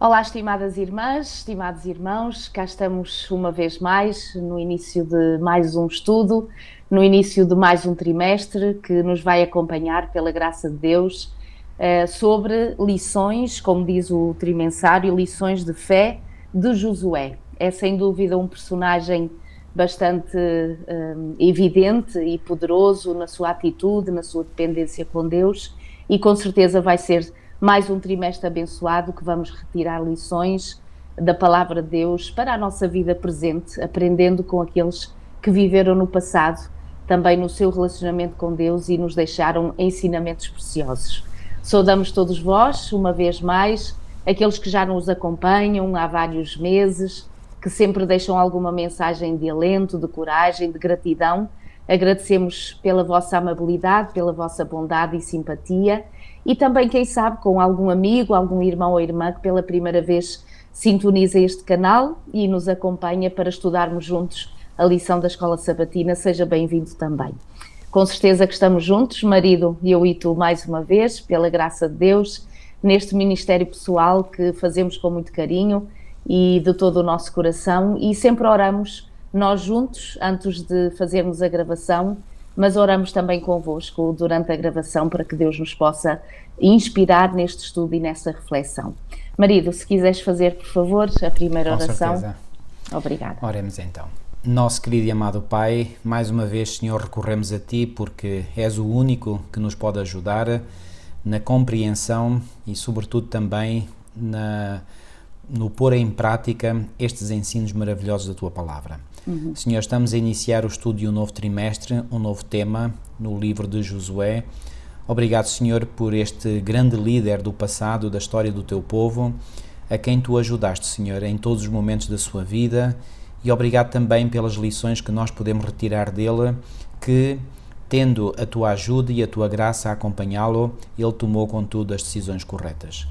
Olá, estimadas irmãs, estimados irmãos, cá estamos uma vez mais no início de mais um estudo, no início de mais um trimestre que nos vai acompanhar, pela graça de Deus, sobre lições, como diz o trimensário, lições de fé de Josué. É sem dúvida um personagem bastante evidente e poderoso na sua atitude, na sua dependência com Deus, e com certeza vai ser mais um trimestre abençoado que vamos retirar lições da palavra de Deus para a nossa vida presente, aprendendo com aqueles que viveram no passado, também no seu relacionamento com Deus e nos deixaram ensinamentos preciosos. Saudamos todos vós, uma vez mais, aqueles que já nos acompanham há vários meses, que sempre deixam alguma mensagem de alento, de coragem, de gratidão. Agradecemos pela vossa amabilidade, pela vossa bondade e simpatia. E também, quem sabe, com algum amigo, algum irmão ou irmã que pela primeira vez sintoniza este canal e nos acompanha para estudarmos juntos a lição da Escola Sabatina, seja bem-vindo também. Com certeza que estamos juntos, marido, eu e tu, mais uma vez, pela graça de Deus, neste ministério pessoal que fazemos com muito carinho e de todo o nosso coração, e sempre oramos nós juntos, antes de fazermos a gravação, mas oramos também convosco durante a gravação para que Deus nos possa inspirar neste estudo e nessa reflexão. Marido, se quiseres fazer, por favor, a primeira oração. Com certeza. Obrigada. Oremos então. Nosso querido e amado Pai, mais uma vez, Senhor, recorremos a Ti porque és o único que nos pode ajudar na compreensão e, sobretudo, também no pôr em prática estes ensinos maravilhosos da Tua Palavra. Senhor, estamos a iniciar o estudo de um novo trimestre, um novo tema no livro de Josué. Obrigado, Senhor, por este grande líder do passado, da história do Teu povo, a quem Tu ajudaste, Senhor, em todos os momentos da sua vida, e obrigado também pelas lições que nós podemos retirar dele, que, tendo a Tua ajuda e a Tua graça a acompanhá-lo, ele tomou, contudo, as decisões corretas.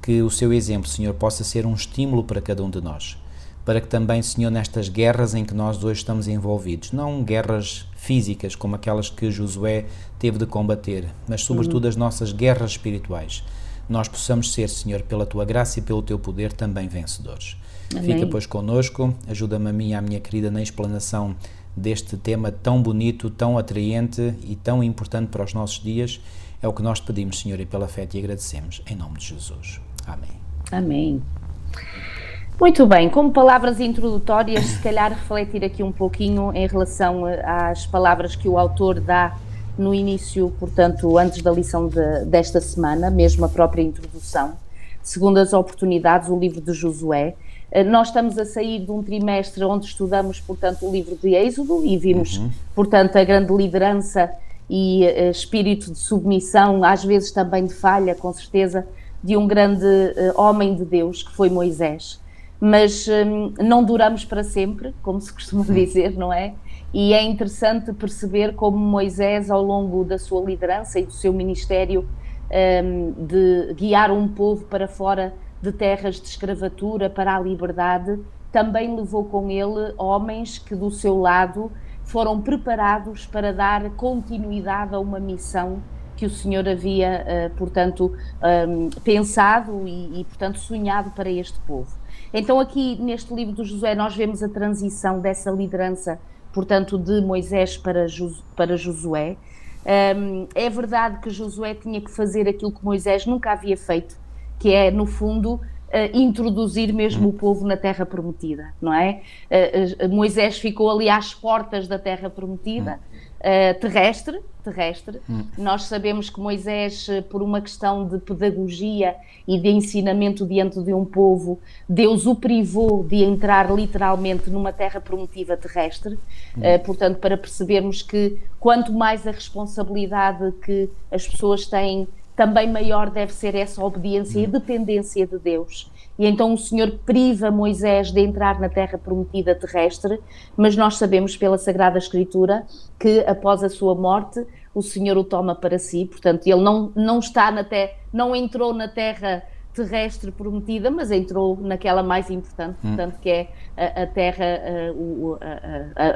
Que o Seu exemplo, Senhor, possa ser um estímulo para cada um de nós, para que também, Senhor, nestas guerras em que nós hoje estamos envolvidos, não guerras físicas como aquelas que Josué teve de combater, mas sobretudo as nossas guerras espirituais, nós possamos ser, Senhor, pela Tua graça e pelo Teu poder, também vencedores. Amém. Fica, pois, connosco, ajuda-me a mim e à minha querida na explanação deste tema tão bonito, tão atraente e tão importante para os nossos dias. É o que nós pedimos, Senhor, e pela fé te agradecemos, em nome de Jesus. Amém. Amém. Muito bem, como palavras introdutórias, se calhar refletir aqui um pouquinho em relação às palavras que o autor dá no início, portanto, antes da lição desta semana, mesmo a própria introdução. Segundo as oportunidades, o livro de Josué. Nós estamos a sair de um trimestre onde estudamos, portanto, o livro de Êxodo e vimos, portanto, a grande liderança e espírito de submissão, às vezes também de falha, com certeza, de um grande homem de Deus, que foi Moisés. Mas não duramos para sempre, como se costuma dizer, não é? E é interessante perceber como Moisés, ao longo da sua liderança e do seu ministério, de guiar um povo para fora de terras de escravatura para a liberdade, também levou com ele homens que do seu lado foram preparados para dar continuidade a uma missão que o Senhor havia, portanto, pensado e, portanto, sonhado para este povo. Então aqui neste livro de Josué nós vemos a transição dessa liderança, portanto, de Moisés para Josué. É verdade que Josué tinha que fazer aquilo que Moisés nunca havia feito, que é, no fundo, introduzir mesmo o povo na terra prometida, não é? Moisés ficou ali às portas da terra prometida, terrestre. Nós sabemos que Moisés, por uma questão de pedagogia e de ensinamento diante de um povo, Deus o privou de entrar literalmente numa terra prometida terrestre, portanto, para percebermos que quanto mais a responsabilidade que as pessoas têm, também maior deve ser essa obediência e dependência de Deus. E então o Senhor priva Moisés de entrar na terra prometida terrestre, mas nós sabemos pela Sagrada Escritura que após a sua morte o Senhor o toma para si, portanto ele não entrou na terra terrestre prometida, mas entrou naquela mais importante, portanto, que é a terra,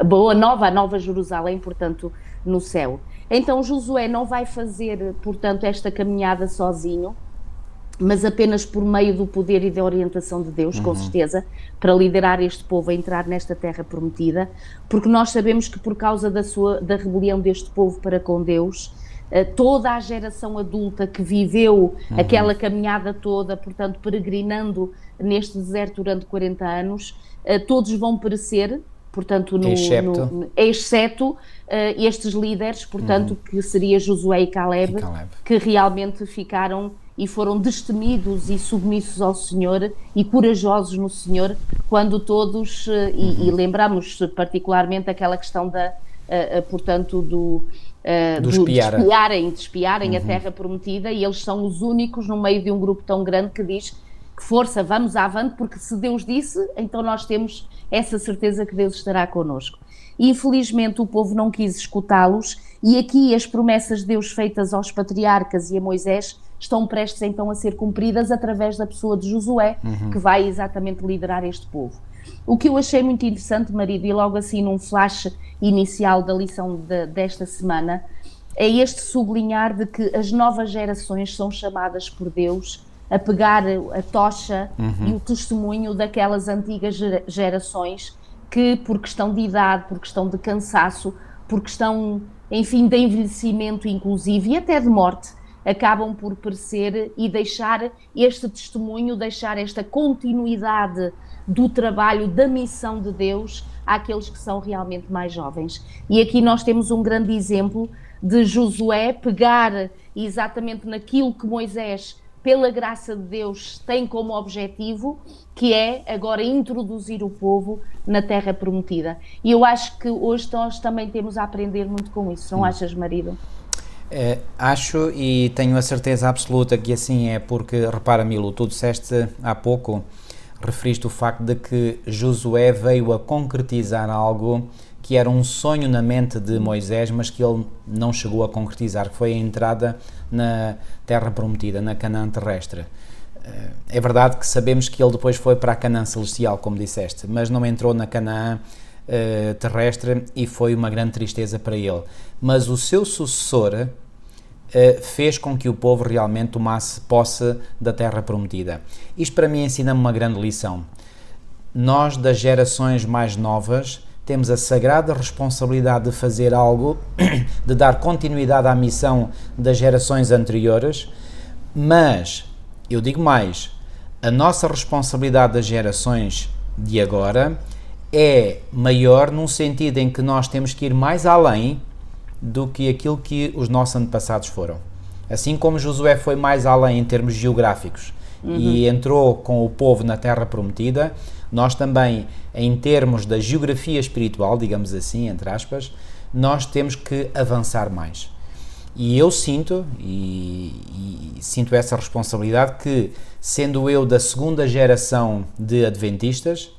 a boa nova, a Nova Jerusalém, portanto, no céu. Então Josué não vai fazer, portanto, esta caminhada sozinho, mas apenas por meio do poder e da orientação de Deus, com certeza, para liderar este povo a entrar nesta terra prometida, porque nós sabemos que por causa da rebelião deste povo para com Deus, toda a geração adulta que viveu aquela caminhada toda, portanto, peregrinando neste deserto durante 40 anos, todos vão perecer, portanto, exceto estes líderes, portanto, que seria Josué e Caleb, que realmente ficaram e foram destemidos e submissos ao Senhor e corajosos no Senhor, quando todos, e lembramos particularmente aquela questão portanto, de espiarem a terra prometida, e eles são os únicos no meio de um grupo tão grande que diz que força, vamos avante, porque se Deus disse, então nós temos essa certeza que Deus estará connosco. Infelizmente o povo não quis escutá-los, e aqui as promessas de Deus feitas aos patriarcas e a Moisés estão prestes então a ser cumpridas através da pessoa de Josué, que vai exatamente liderar este povo. O que eu achei muito interessante, marido, e logo assim num flash inicial da lição desta semana, é este sublinhar de que as novas gerações são chamadas por Deus a pegar a tocha e o testemunho daquelas antigas gerações que, por questão de idade, por questão de cansaço, por questão, enfim, de envelhecimento inclusive e até de morte, acabam por perecer, e deixar este testemunho, deixar esta continuidade do trabalho, da missão de Deus àqueles que são realmente mais jovens. E aqui nós temos um grande exemplo de Josué pegar exatamente naquilo que Moisés, pela graça de Deus, tem como objetivo, que é agora introduzir o povo na terra prometida. E eu acho que hoje nós também temos a aprender muito com isso, não achas, marido? Acho, e tenho a certeza absoluta que assim é, porque, repara, Milo, tu disseste há pouco, referiste o facto de que Josué veio a concretizar algo que era um sonho na mente de Moisés, mas que ele não chegou a concretizar, que foi a entrada na terra prometida, na Canaã terrestre. É verdade que sabemos que ele depois foi para a Canaã celestial, como disseste, mas não entrou na Canaã terrestre, e foi uma grande tristeza para ele. Mas o seu sucessor fez com que o povo realmente tomasse posse da terra prometida. Isto para mim ensina-me uma grande lição. Nós, das gerações mais novas, temos a sagrada responsabilidade de fazer algo, de dar continuidade à missão das gerações anteriores, mas, eu digo mais, a nossa responsabilidade das gerações de agora é maior num sentido em que nós temos que ir mais além do que aquilo que os nossos antepassados foram. Assim como Josué foi mais além em termos geográficos e entrou com o povo na terra prometida, nós também, em termos da geografia espiritual, digamos assim, entre aspas, nós temos que avançar mais. E eu sinto, e sinto essa responsabilidade, que, sendo eu da segunda geração de adventistas,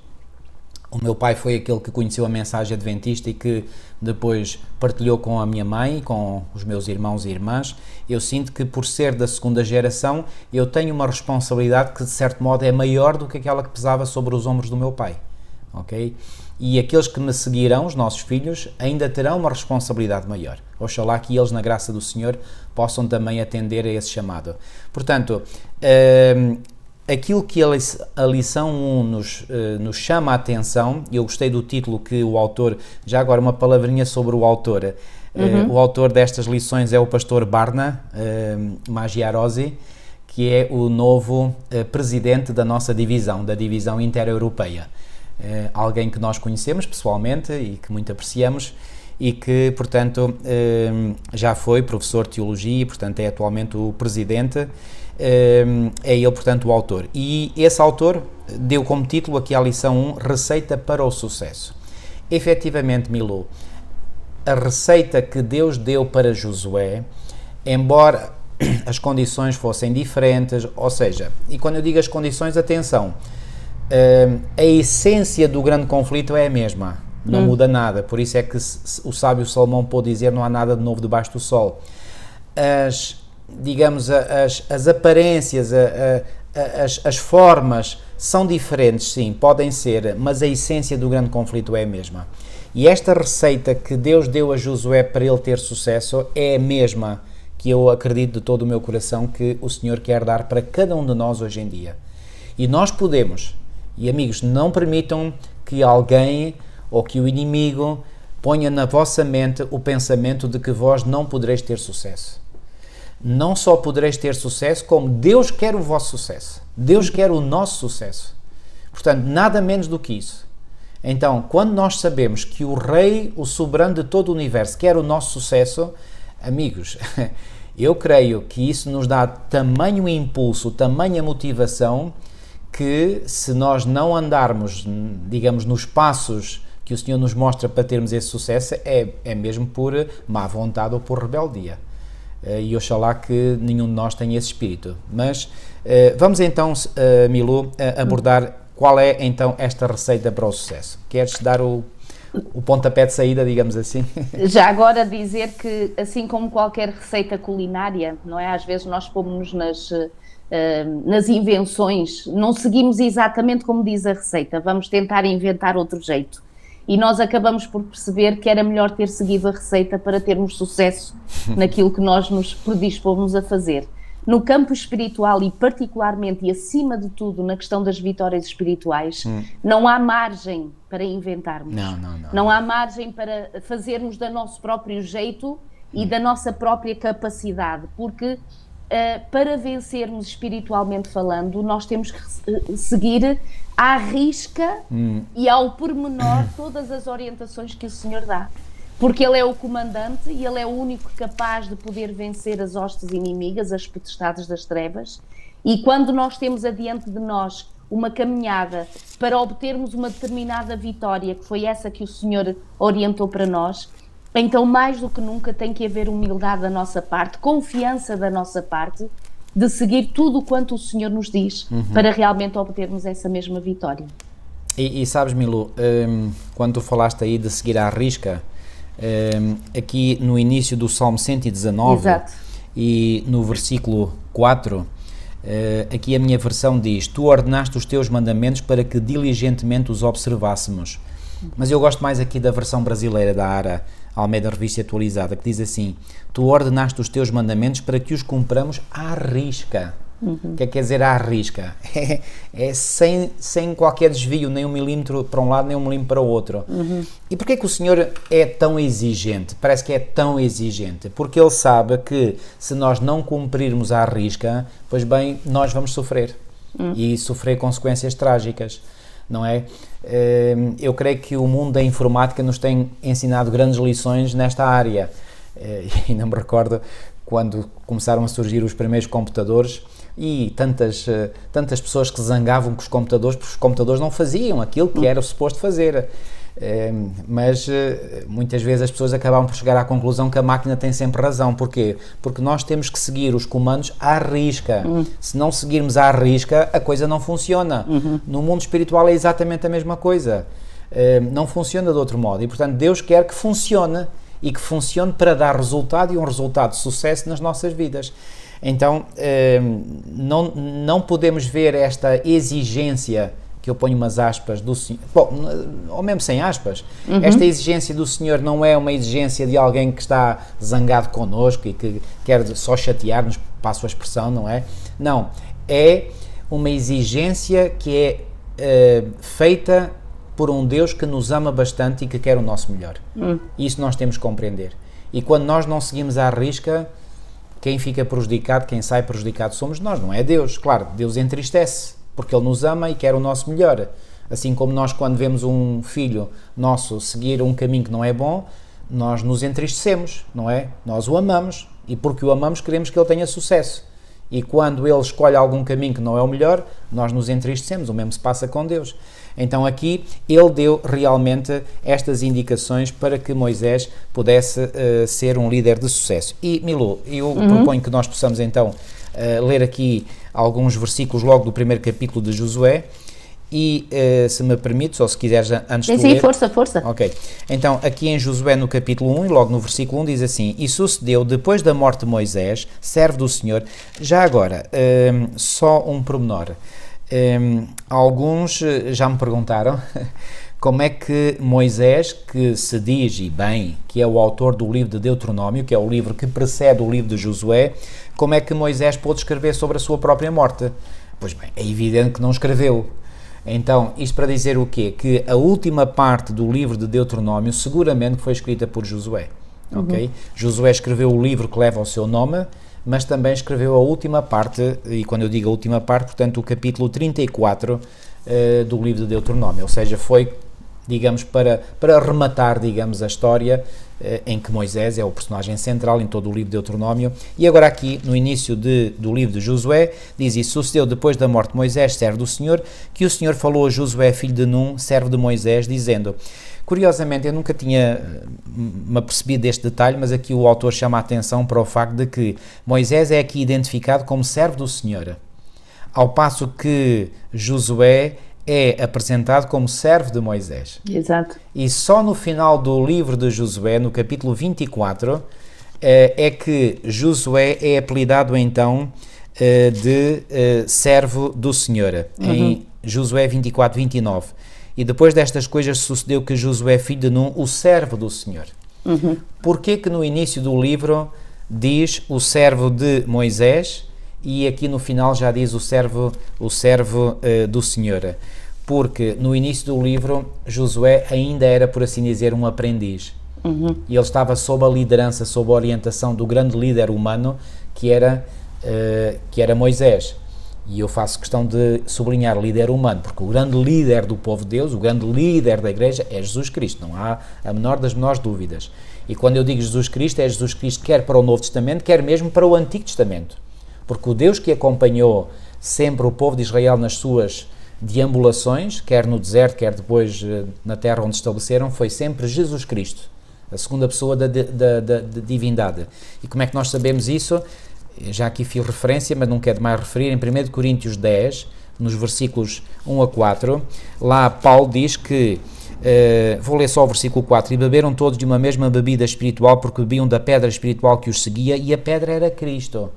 o meu pai foi aquele que conheceu a mensagem adventista e que depois partilhou com a minha mãe, com os meus irmãos e irmãs. Eu sinto que, por ser da segunda geração, eu tenho uma responsabilidade que, de certo modo, é maior do que aquela que pesava sobre os ombros do meu pai, ok? E aqueles que me seguirão, os nossos filhos, ainda terão uma responsabilidade maior. Oxalá que eles, na graça do Senhor, possam também atender a esse chamado. Portanto, aquilo que a lição 1 nos chama a atenção, e eu gostei do título que o autor, já agora uma palavrinha sobre o autor, o autor destas lições é o pastor Barna Magiarosi, que é o novo presidente da nossa divisão, da divisão inter-europeia. Alguém que nós conhecemos pessoalmente e que muito apreciamos, e que, portanto, já foi professor de teologia e, portanto, é atualmente o presidente. É ele, portanto, o autor. E esse autor deu como título aqui à lição 1, Receita para o Sucesso. Efetivamente, Milo, a receita que Deus deu para Josué, embora as condições fossem diferentes, ou seja, e quando eu digo as condições, atenção, a essência do grande conflito é a mesma, não muda nada, por isso é que o sábio Salomão pôde dizer: não há nada de novo debaixo do sol. Digamos, as aparências, as formas são diferentes, sim, podem ser, mas a essência do grande conflito é a mesma. E esta receita que Deus deu a Josué para ele ter sucesso é a mesma que eu acredito de todo o meu coração que o Senhor quer dar para cada um de nós hoje em dia. E nós podemos, e amigos, não permitam que alguém ou que o inimigo ponha na vossa mente o pensamento de que vós não podereis ter sucesso. Não só podereis ter sucesso, como Deus quer o vosso sucesso. Deus quer o nosso sucesso. Portanto, nada menos do que isso. Então, quando nós sabemos que o Rei, o soberano de todo o universo, quer o nosso sucesso, amigos, eu creio que isso nos dá tamanho impulso, tamanha motivação, que se nós não andarmos, digamos, nos passos que o Senhor nos mostra para termos esse sucesso, é mesmo por má vontade ou por rebeldia. E oxalá que nenhum de nós tenha esse espírito. Mas vamos então, Milu, abordar qual é então esta receita para o sucesso. Queres dar o pontapé de saída, digamos assim? Já agora dizer que, assim como qualquer receita culinária, não é? Às vezes nós pomos-nos nas invenções, não seguimos exatamente como diz a receita, vamos tentar inventar outro jeito. E nós acabamos por perceber que era melhor ter seguido a receita para termos sucesso naquilo que nós nos predispomos a fazer. No campo espiritual e particularmente e acima de tudo na questão das vitórias espirituais, não há margem para inventarmos. Não há margem para fazermos do nosso próprio jeito e da nossa própria capacidade, porque para vencermos espiritualmente falando, nós temos que seguir à risca e ao pormenor todas as orientações que o Senhor dá. Porque Ele é o comandante e Ele é o único capaz de poder vencer as hostes inimigas, as potestades das trevas. E quando nós temos adiante de nós uma caminhada para obtermos uma determinada vitória, que foi essa que o Senhor orientou para nós, então mais do que nunca tem que haver humildade da nossa parte, confiança da nossa parte, de seguir tudo quanto o Senhor nos diz, para realmente obtermos essa mesma vitória. E sabes, Milu, quando tu falaste aí de seguir à risca, aqui no início do Salmo 119, exato, e no versículo 4, aqui a minha versão diz: Tu ordenaste os teus mandamentos para que diligentemente os observássemos. Mas eu gosto mais aqui da versão brasileira, da ARA, Almeida Revista Atualizada, que diz assim: Tu ordenaste os teus mandamentos para que os cumpramos à risca. O que é que quer dizer à risca? É sem qualquer desvio, nem um milímetro para um lado, nem um milímetro para o outro. E porquê que o Senhor é tão exigente? Parece que é tão exigente. Porque Ele sabe que se nós não cumprirmos à risca, pois bem, nós vamos sofrer. E sofrer consequências trágicas, não é? Eu creio que o mundo da informática nos tem ensinado grandes lições nesta área. E ainda me recordo quando começaram a surgir os primeiros computadores e tantas pessoas que zangavam com os computadores, porque os computadores não faziam aquilo que era suposto fazer. Mas muitas vezes as pessoas acabam por chegar à conclusão que a máquina tem sempre razão. Porquê? Porque nós temos que seguir os comandos à risca. Se não seguirmos à risca, a coisa não funciona. No mundo espiritual é exatamente a mesma coisa. Não funciona de outro modo. E portanto Deus quer que funcione, e que funcione para dar resultado, e um resultado de sucesso nas nossas vidas. Então não podemos ver esta exigência, que eu ponho umas aspas do Senhor, bom, ou mesmo sem aspas, esta exigência do Senhor não é uma exigência de alguém que está zangado connosco e que quer só chatear-nos, passo a expressão, não é? Não, é uma exigência que é feita por um Deus que nos ama bastante e que quer o nosso melhor. Isso nós temos que compreender. E quando nós não seguimos à risca, quem fica prejudicado, quem sai prejudicado somos nós, não é Deus. Claro, Deus entristece, porque Ele nos ama e quer o nosso melhor. Assim como nós, quando vemos um filho nosso seguir um caminho que não é bom, nós nos entristecemos, não é? Nós o amamos, e porque o amamos queremos que ele tenha sucesso. E quando ele escolhe algum caminho que não é o melhor, nós nos entristecemos. O mesmo se passa com Deus. Então aqui Ele deu realmente estas indicações para que Moisés pudesse ser um líder de sucesso. E Milu, eu proponho que nós possamos então ler aqui alguns versículos logo do primeiro capítulo de Josué. E se me permites, ou se quiseres antes de ler... Força. Ok. Então, aqui em Josué, no capítulo 1, e logo no versículo 1, diz assim: E sucedeu, depois da morte de Moisés, servo do Senhor... Já agora, só um pormenor. Alguns já me perguntaram como é que Moisés, que se diz, e bem, que é o autor do livro de Deuteronômio, que é o livro que precede o livro de Josué, como é que Moisés pôde escrever sobre a sua própria morte? Pois bem, é evidente que não escreveu. Então, isto para dizer o quê? Que a última parte do livro de Deuteronômio seguramente foi escrita por Josué. Ok? Josué escreveu o livro que leva o seu nome, mas também escreveu a última parte, e quando eu digo a última parte, portanto, o capítulo 34 do livro de Deuteronômio, ou seja, foi, digamos, para rematar, digamos, a história em que Moisés é o personagem central em todo o livro de Deuteronômio. E agora aqui, no início do livro de Josué, diz isso: sucedeu depois da morte de Moisés, servo do Senhor, que o Senhor falou a Josué, filho de Num, servo de Moisés, dizendo... Curiosamente, eu nunca tinha me apercebido deste detalhe, mas aqui o autor chama a atenção para o facto de que Moisés é aqui identificado como servo do Senhor, ao passo que Josué é apresentado como servo de Moisés. Exato. E só no final do livro de Josué, no capítulo 24, é que Josué é apelidado então de servo do Senhor, em Josué 24, 29. E depois destas coisas sucedeu que Josué, filho de Num, o servo do Senhor. Porquê que no início do livro diz o servo de Moisés e aqui no final já diz o servo do Senhor? Porque no início do livro Josué ainda era, por assim dizer, um aprendiz. E ele estava sob a liderança, sob a orientação do grande líder humano que era Moisés. E eu faço questão de sublinhar líder humano, porque o grande líder do povo de Deus, o grande líder da igreja é Jesus Cristo, não há a menor das menores dúvidas. E quando eu digo Jesus Cristo, é Jesus Cristo quer para o Novo Testamento, quer mesmo para o Antigo Testamento. Porque o Deus que acompanhou sempre o povo de Israel nas suas deambulações, quer no deserto, quer depois na terra onde estabeleceram, foi sempre Jesus Cristo, a segunda pessoa da divindade. E como é que nós sabemos isso? Já aqui fiz referência, mas não quero mais referir, em 1 Coríntios 10, nos versículos 1 a 4, lá Paulo diz que, vou ler só o versículo 4, e beberam todos de uma mesma bebida espiritual, porque bebiam da pedra espiritual que os seguia, e a pedra era Cristo.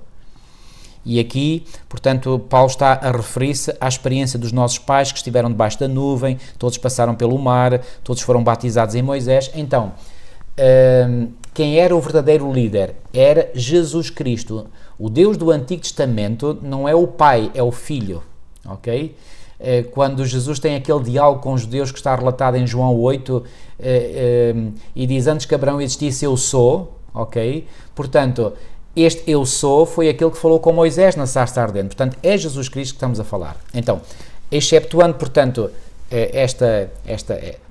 E aqui, portanto, Paulo está a referir-se à experiência dos nossos pais que estiveram debaixo da nuvem, todos passaram pelo mar, todos foram batizados em Moisés. Então, quem era o verdadeiro líder? Era Jesus Cristo. O Deus do Antigo Testamento não é o Pai, é o Filho, ok? Quando Jesus tem aquele diálogo com os judeus que está relatado em João 8 e diz: antes que Abraão existisse, eu sou, ok? Portanto, este eu sou foi aquele que falou com Moisés na sarça ardente. Portanto, é Jesus Cristo que estamos a falar. Então, exceptuando, portanto,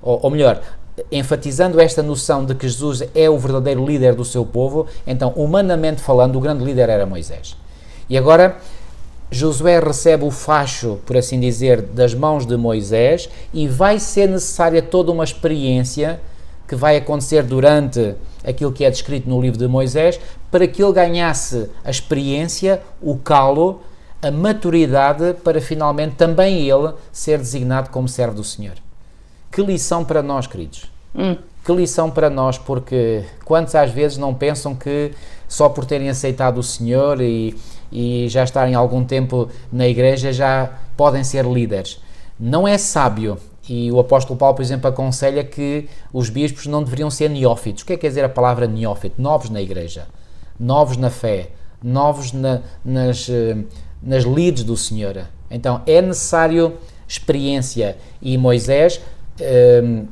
ou melhor, enfatizando esta noção de que Jesus é o verdadeiro líder do seu povo, então, humanamente falando, o grande líder era Moisés. E agora, Josué recebe o facho, por assim dizer, das mãos de Moisés e vai ser necessária toda uma experiência que vai acontecer durante aquilo que é descrito no livro de Moisés, para que ele ganhasse a experiência, o calo, a maturidade, para finalmente também ele ser designado como servo do Senhor. Que lição para nós, queridos. Que lição para nós, porque quantos às vezes não pensam que só por terem aceitado o Senhor e já estarem algum tempo na igreja já podem ser líderes. Não é sábio, e o apóstolo Paulo, por exemplo, aconselha que os bispos não deveriam ser neófitos. O que é que quer dizer a palavra neófito? Novos na igreja, novos na fé, novos nas lides do Senhor. Então é necessário experiência, e Moisés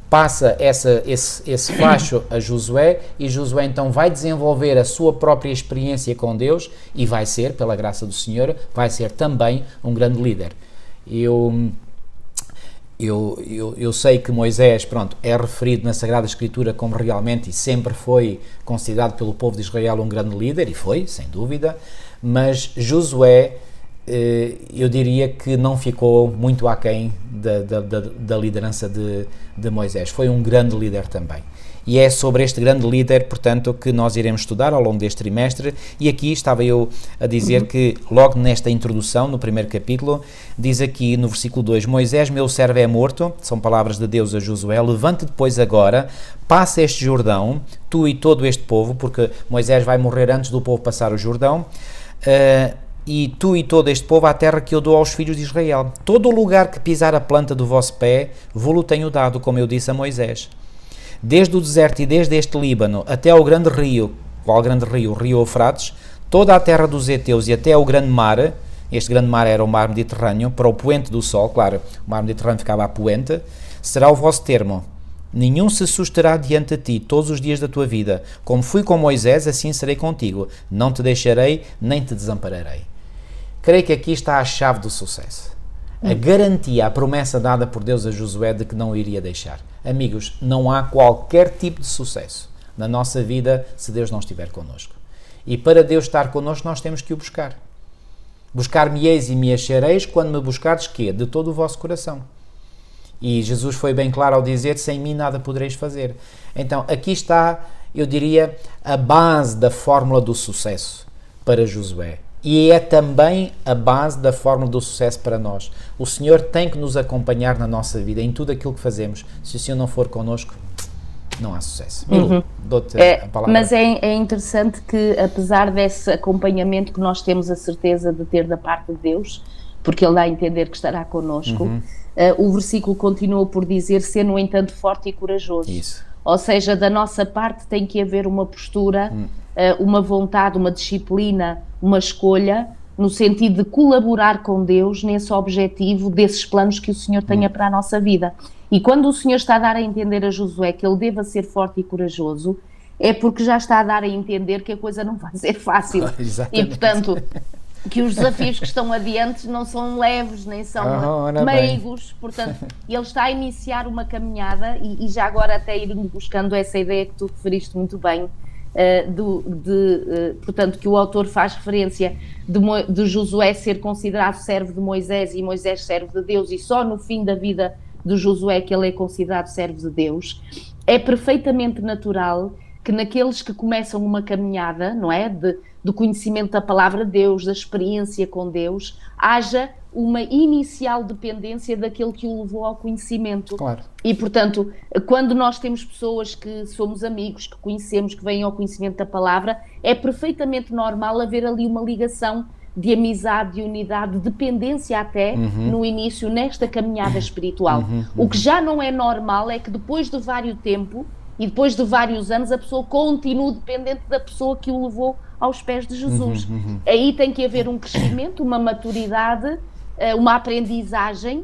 passa esse facho a Josué, e Josué então vai desenvolver a sua própria experiência com Deus e vai ser, pela graça do Senhor, vai ser também um grande líder. Eu sei que Moisés, pronto, é referido na Sagrada Escritura como realmente e sempre foi considerado pelo povo de Israel um grande líder, e foi, sem dúvida, mas Josué, eu diria que não ficou muito aquém da liderança de Moisés. Foi um grande líder também. E é sobre este grande líder, portanto, que nós iremos estudar ao longo deste trimestre. E aqui estava eu a dizer que, logo nesta introdução, no primeiro capítulo, diz aqui no versículo 2: Moisés, meu servo, é morto. São palavras de Deus a Josué. Levante depois agora, passa este Jordão, tu e todo este povo, porque Moisés vai morrer antes do povo passar o Jordão, e tu e todo este povo à terra que eu dou aos filhos de Israel. Todo o lugar que pisar a planta do vosso pé, vou-lo tenho dado, como eu disse a Moisés. Desde o deserto e desde este Líbano até ao grande rio, qual grande rio? O rio Eufrates, toda a terra dos heteus e até ao grande mar, este grande mar era o mar Mediterrâneo, para o poente do sol, claro, o mar Mediterrâneo ficava a poente, será o vosso termo. Nenhum se susterá diante de ti todos os dias da tua vida. Como fui com Moisés, assim serei contigo. Não te deixarei, nem te desampararei. Creio que aqui está a chave do sucesso. A garantia, a promessa dada por Deus a Josué de que não o iria deixar. Amigos, não há qualquer tipo de sucesso na nossa vida se Deus não estiver connosco. E para Deus estar connosco, nós temos que o buscar. Buscar-me-eis e me achareis quando me buscardes quê? De todo o vosso coração. E Jesus foi bem claro ao dizer, sem mim nada podereis fazer. Então, aqui está, eu diria, a base da fórmula do sucesso para Josué. E é também a base da fórmula do sucesso para nós. O Senhor tem que nos acompanhar na nossa vida, em tudo aquilo que fazemos. Se o Senhor não for connosco, não há sucesso. Milu, dou-te a palavra. Mas é interessante que, apesar desse acompanhamento que nós temos a certeza de ter da parte de Deus, porque Ele dá a entender que estará connosco, o versículo continua por dizer, ser no entanto forte e corajoso. Isso. Ou seja, da nossa parte tem que haver uma postura, uma vontade, uma disciplina, uma escolha, no sentido de colaborar com Deus nesse objetivo, desses planos que o Senhor tenha para a nossa vida. E quando o Senhor está a dar a entender a Josué que ele deva ser forte e corajoso, é porque já está a dar a entender que a coisa não vai ser fácil. E, portanto, que os desafios que estão adiante não são leves, nem são meigos. Portanto, ele está a iniciar uma caminhada e já agora até ir buscando essa ideia que tu referiste muito bem, portanto, que o autor faz referência de Josué ser considerado servo de Moisés e Moisés servo de Deus, e só no fim da vida de Josué que ele é considerado servo de Deus. É perfeitamente natural que naqueles que começam uma caminhada, não é, do conhecimento da palavra de Deus, da experiência com Deus, haja uma inicial dependência daquele que o levou ao conhecimento. Claro. E, portanto, quando nós temos pessoas que somos amigos, que conhecemos, que vêm ao conhecimento da palavra, é perfeitamente normal haver ali uma ligação de amizade, de unidade, de dependência até, no início, nesta caminhada espiritual. O que já não é normal é que depois de vários tempo e depois de vários anos a pessoa continue dependente da pessoa que o levou aos pés de Jesus. Aí tem que haver um crescimento, uma maturidade, uma aprendizagem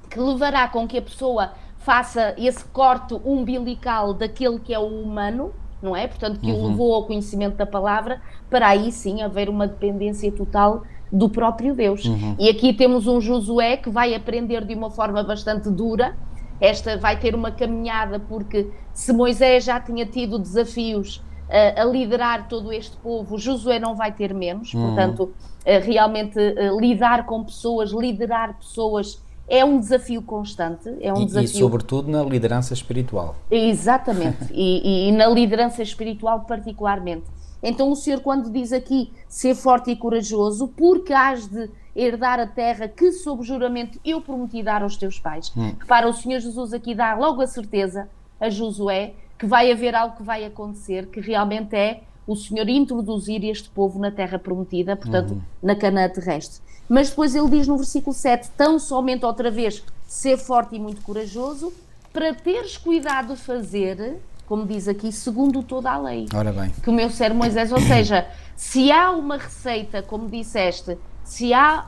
que levará com que a pessoa faça esse corte umbilical daquele que é o humano, não é? Portanto, que o levou ao conhecimento da palavra, para aí sim haver uma dependência total do próprio Deus. E aqui temos um Josué que vai aprender de uma forma bastante dura. Esta vai ter uma caminhada, porque se Moisés já tinha tido desafios a liderar todo este povo, Josué não vai ter menos. Portanto, realmente lidar com pessoas, liderar pessoas é um desafio constante. É um desafio... E sobretudo na liderança espiritual. Exatamente, e na liderança espiritual particularmente. Então o Senhor, quando diz aqui ser forte e corajoso, porque has de herdar a terra que sob juramento eu prometi dar aos teus pais. Repara, o Senhor Jesus aqui dá logo a certeza a Josué que vai haver algo que vai acontecer, que realmente é o Senhor introduzir este povo na terra prometida, portanto, na Canaã terrestre. Mas depois ele diz no versículo 7, tão somente outra vez, ser forte e muito corajoso, para teres cuidado de fazer, como diz aqui, segundo toda a lei. Ora bem. Que o meu servo Moisés, ou seja, se há uma receita, como disseste, se há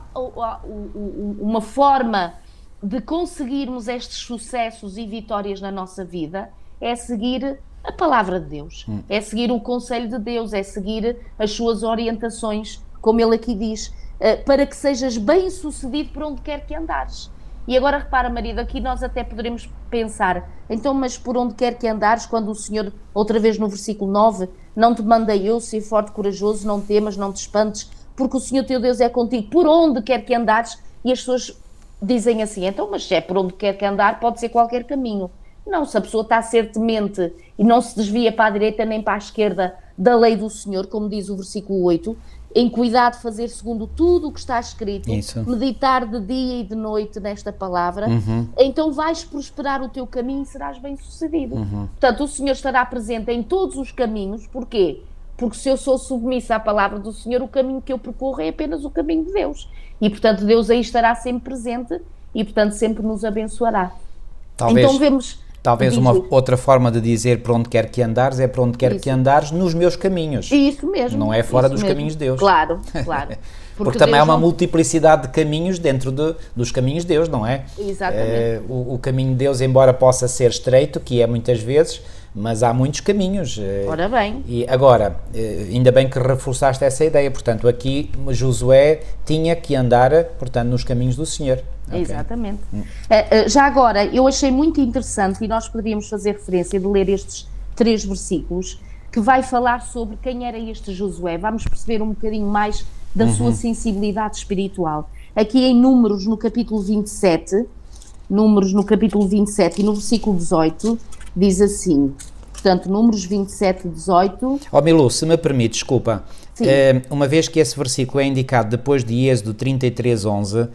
uma forma de conseguirmos estes sucessos e vitórias na nossa vida, é seguir a palavra de Deus, é seguir o conselho de Deus, é seguir as suas orientações, como ele aqui diz, para que sejas bem-sucedido por onde quer que andares. E agora repara, marido, aqui nós até poderemos pensar, então, mas por onde quer que andares, quando o Senhor, outra vez no versículo 9, não te mandei eu ser forte, corajoso, não temas, não te espantes, porque o Senhor teu Deus é contigo, por onde quer que andares. E as pessoas dizem assim, então, mas se é por onde quer que andar, pode ser qualquer caminho. Não, se a pessoa está a ser temente e não se desvia para a direita nem para a esquerda da lei do Senhor, como diz o versículo 8, em cuidado de fazer segundo tudo o que está escrito, meditar de dia e de noite nesta palavra, então vais prosperar o teu caminho e serás bem-sucedido. Portanto, o Senhor estará presente em todos os caminhos. Porquê? porque se eu sou submissa à palavra do Senhor, o caminho que eu percorro é apenas o caminho de Deus. E, portanto, Deus aí estará sempre presente e, portanto, sempre nos abençoará. Talvez, Então vemos... talvez uma outra forma de dizer para onde quer que andares é para onde quer que andares nos meus caminhos. Isso mesmo. Não é fora dos caminhos de Deus. Claro, claro. Porque também há uma multiplicidade de caminhos dentro dos caminhos de Deus, não é? Exatamente. O caminho de Deus, embora possa ser estreito, que é muitas vezes, mas há muitos caminhos. Ora bem. E agora, ainda bem que reforçaste essa ideia, portanto, aqui Josué tinha que andar, portanto, nos caminhos do Senhor. Okay. Exatamente. Já agora, eu achei muito interessante, e nós poderíamos fazer referência de ler estes 3 versículos, que vai falar sobre quem era este Josué. Vamos perceber um bocadinho mais da sua sensibilidade espiritual. Aqui em Números, no capítulo 27, e no versículo 18, diz assim, portanto, Números 27, 18... Milu, se me permite, desculpa, uma vez que esse versículo é indicado depois de Êxodo 33, 11,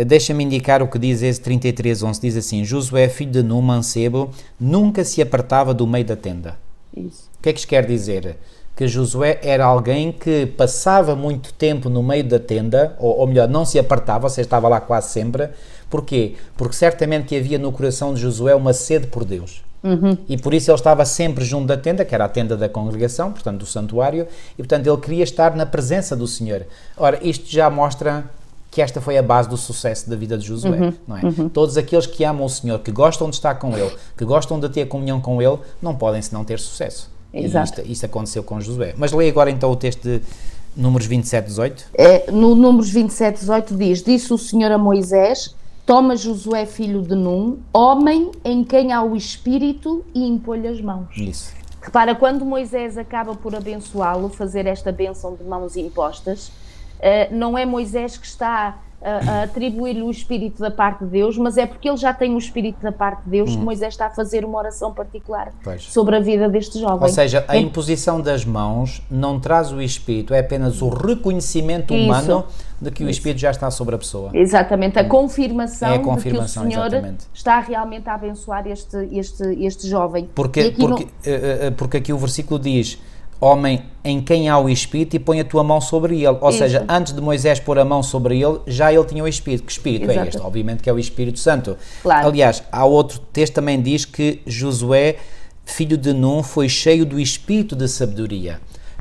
deixa-me indicar o que diz Êxodo 33, 11, diz assim, Josué, filho de Num, mancebo, nunca se apartava do meio da tenda. Isso. O que é que isto quer dizer? Que Josué era alguém que passava muito tempo no meio da tenda, ou melhor, não se apartava, ou seja, estava lá quase sempre. Porquê? Porque certamente que havia no coração de Josué uma sede por Deus. E por isso ele estava sempre junto da tenda, que era a tenda da congregação, portanto do santuário, e portanto ele queria estar na presença do Senhor. Ora, isto já mostra que esta foi a base do sucesso da vida de Josué, não é? Todos aqueles que amam o Senhor, que gostam de estar com Ele, que gostam de ter comunhão com Ele, não podem senão ter sucesso. Exato. E isto aconteceu com Josué. Mas leia agora então o texto de Números 27, 18. No Números 27, 18 diz, disse o Senhor a Moisés, toma Josué filho de Num, homem em quem há o Espírito, e impõe-lhe as mãos. Isso. Repara, quando Moisés acaba por abençoá-lo, fazer esta bênção de mãos impostas, não é Moisés que está a atribuir-lhe o Espírito da parte de Deus, mas é porque ele já tem o Espírito da parte de Deus que Moisés está a fazer uma oração particular sobre a vida deste jovem. Ou seja, a imposição das mãos não traz o Espírito, é apenas o reconhecimento humano de que o Espírito já está sobre a pessoa. Exatamente, a confirmação, de que o Senhor exatamente. está realmente a abençoar este jovem. Porque aqui o versículo diz, homem em quem há o Espírito, e põe a tua mão sobre ele. Ou seja, antes de Moisés pôr a mão sobre ele, já ele tinha o Espírito. Que Espírito é este? Obviamente que é o Espírito Santo. Claro. Aliás, há outro texto que também diz que Josué, filho de Num, foi cheio do Espírito de sabedoria.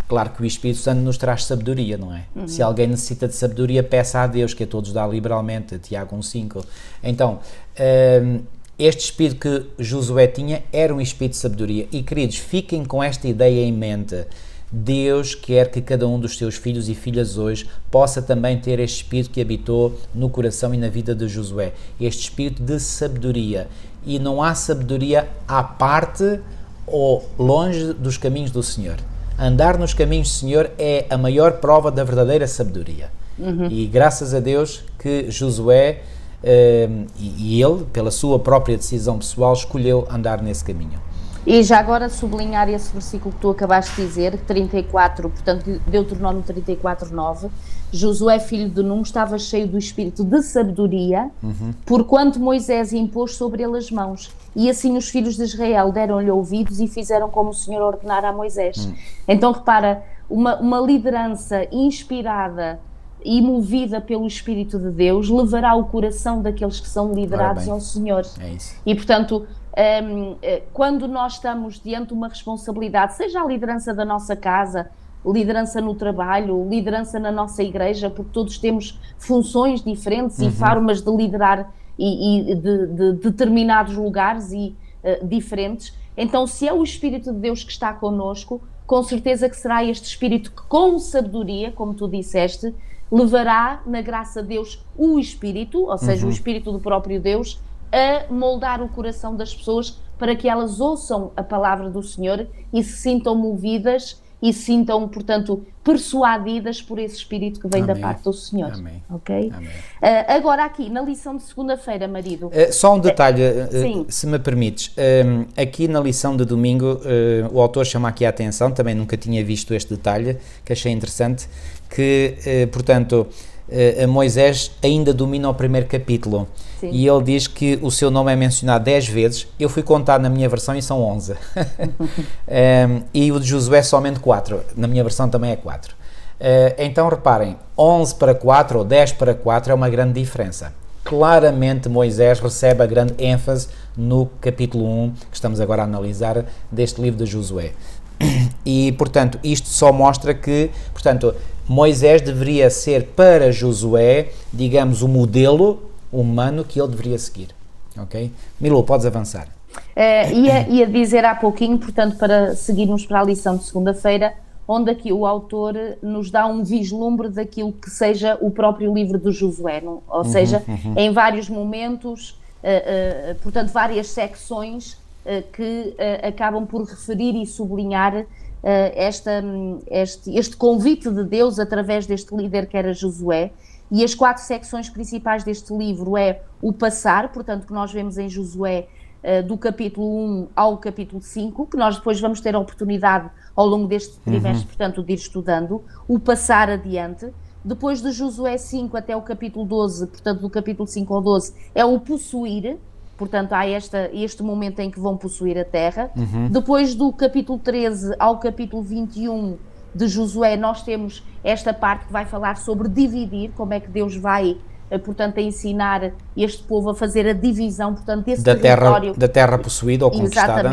Claro que o Espírito Santo nos traz sabedoria, não é? Se alguém necessita de sabedoria, peça a Deus, que a todos dá liberalmente. Tiago 1,5. Então, este espírito que Josué tinha era um espírito de sabedoria. E, queridos, fiquem com esta ideia em mente. Deus quer que cada um dos seus filhos e filhas hoje possa também ter este espírito que habitou no coração e na vida de Josué. Este espírito de sabedoria. E não há sabedoria à parte ou longe dos caminhos do Senhor. Andar nos caminhos do Senhor é a maior prova da verdadeira sabedoria. E graças a Deus que Josué... e ele, pela sua própria decisão pessoal, escolheu andar nesse caminho. E já agora sublinhar esse versículo que tu acabaste de dizer, 34, portanto, Deuteronômio 34, 9, Josué, filho de Num, estava cheio do espírito de sabedoria, porquanto Moisés impôs sobre ele as mãos. E assim os filhos de Israel deram-lhe ouvidos e fizeram como o Senhor ordenara a Moisés. Então, repara, uma liderança inspirada e movida pelo Espírito de Deus, levará o coração daqueles que são liderados ao Senhor. É isso. E, portanto, quando nós estamos diante de uma responsabilidade, seja a liderança da nossa casa, liderança no trabalho, liderança na nossa igreja, porque todos temos funções diferentes e formas de liderar e de determinados lugares diferentes. Então, se é o Espírito de Deus que está connosco, com certeza que será este Espírito que, com sabedoria, como tu disseste, levará na graça de Deus o Espírito, ou seja, o Espírito do próprio Deus, a moldar o coração das pessoas para que elas ouçam a palavra do Senhor e se sintam movidas e se sintam, portanto, persuadidas por esse Espírito que vem da parte do Senhor. Amém. Ok? Amém. Agora aqui, na lição de segunda-feira, marido... Só um detalhe, se me permites. Aqui na lição de domingo, o autor chama aqui a atenção, também nunca tinha visto este detalhe, que achei interessante, que, portanto, Moisés ainda domina o primeiro capítulo. Sim. E ele diz que o seu nome é mencionado 10 vezes. Eu fui contar na minha versão e são 11. E o de Josué somente 4. Na minha versão também é 4. Então reparem, 11 para 4 ou 10 para 4 é uma grande diferença. Claramente Moisés recebe a grande ênfase no capítulo 1, que estamos agora a analisar, deste livro de Josué. E, portanto, isto só mostra que, portanto, Moisés deveria ser para Josué, digamos, o modelo humano que ele deveria seguir. Ok? Milu, podes avançar. Ia dizer há pouquinho, portanto, para seguirmos para a lição de segunda-feira, onde aqui o autor nos dá um vislumbre daquilo que seja o próprio livro de Josué, não? Ou seja, em vários momentos, portanto, várias secções que acabam por referir e sublinhar este convite de Deus através deste líder que era Josué. E as 4 secções principais deste livro é o passar, portanto, que nós vemos em Josué do capítulo 1 ao capítulo 5, que nós depois vamos ter a oportunidade ao longo deste trimestre, portanto, de ir estudando, o passar adiante. Depois de Josué 5 até o capítulo 12, portanto, do capítulo 5 ao 12, é o possuir, portanto, há este momento em que vão possuir a terra. Depois do capítulo 13 ao capítulo 21 de Josué, nós temos esta parte que vai falar sobre dividir, como é que Deus vai, portanto, a ensinar este povo a fazer a divisão, portanto, desse território. Da terra possuída ou conquistada.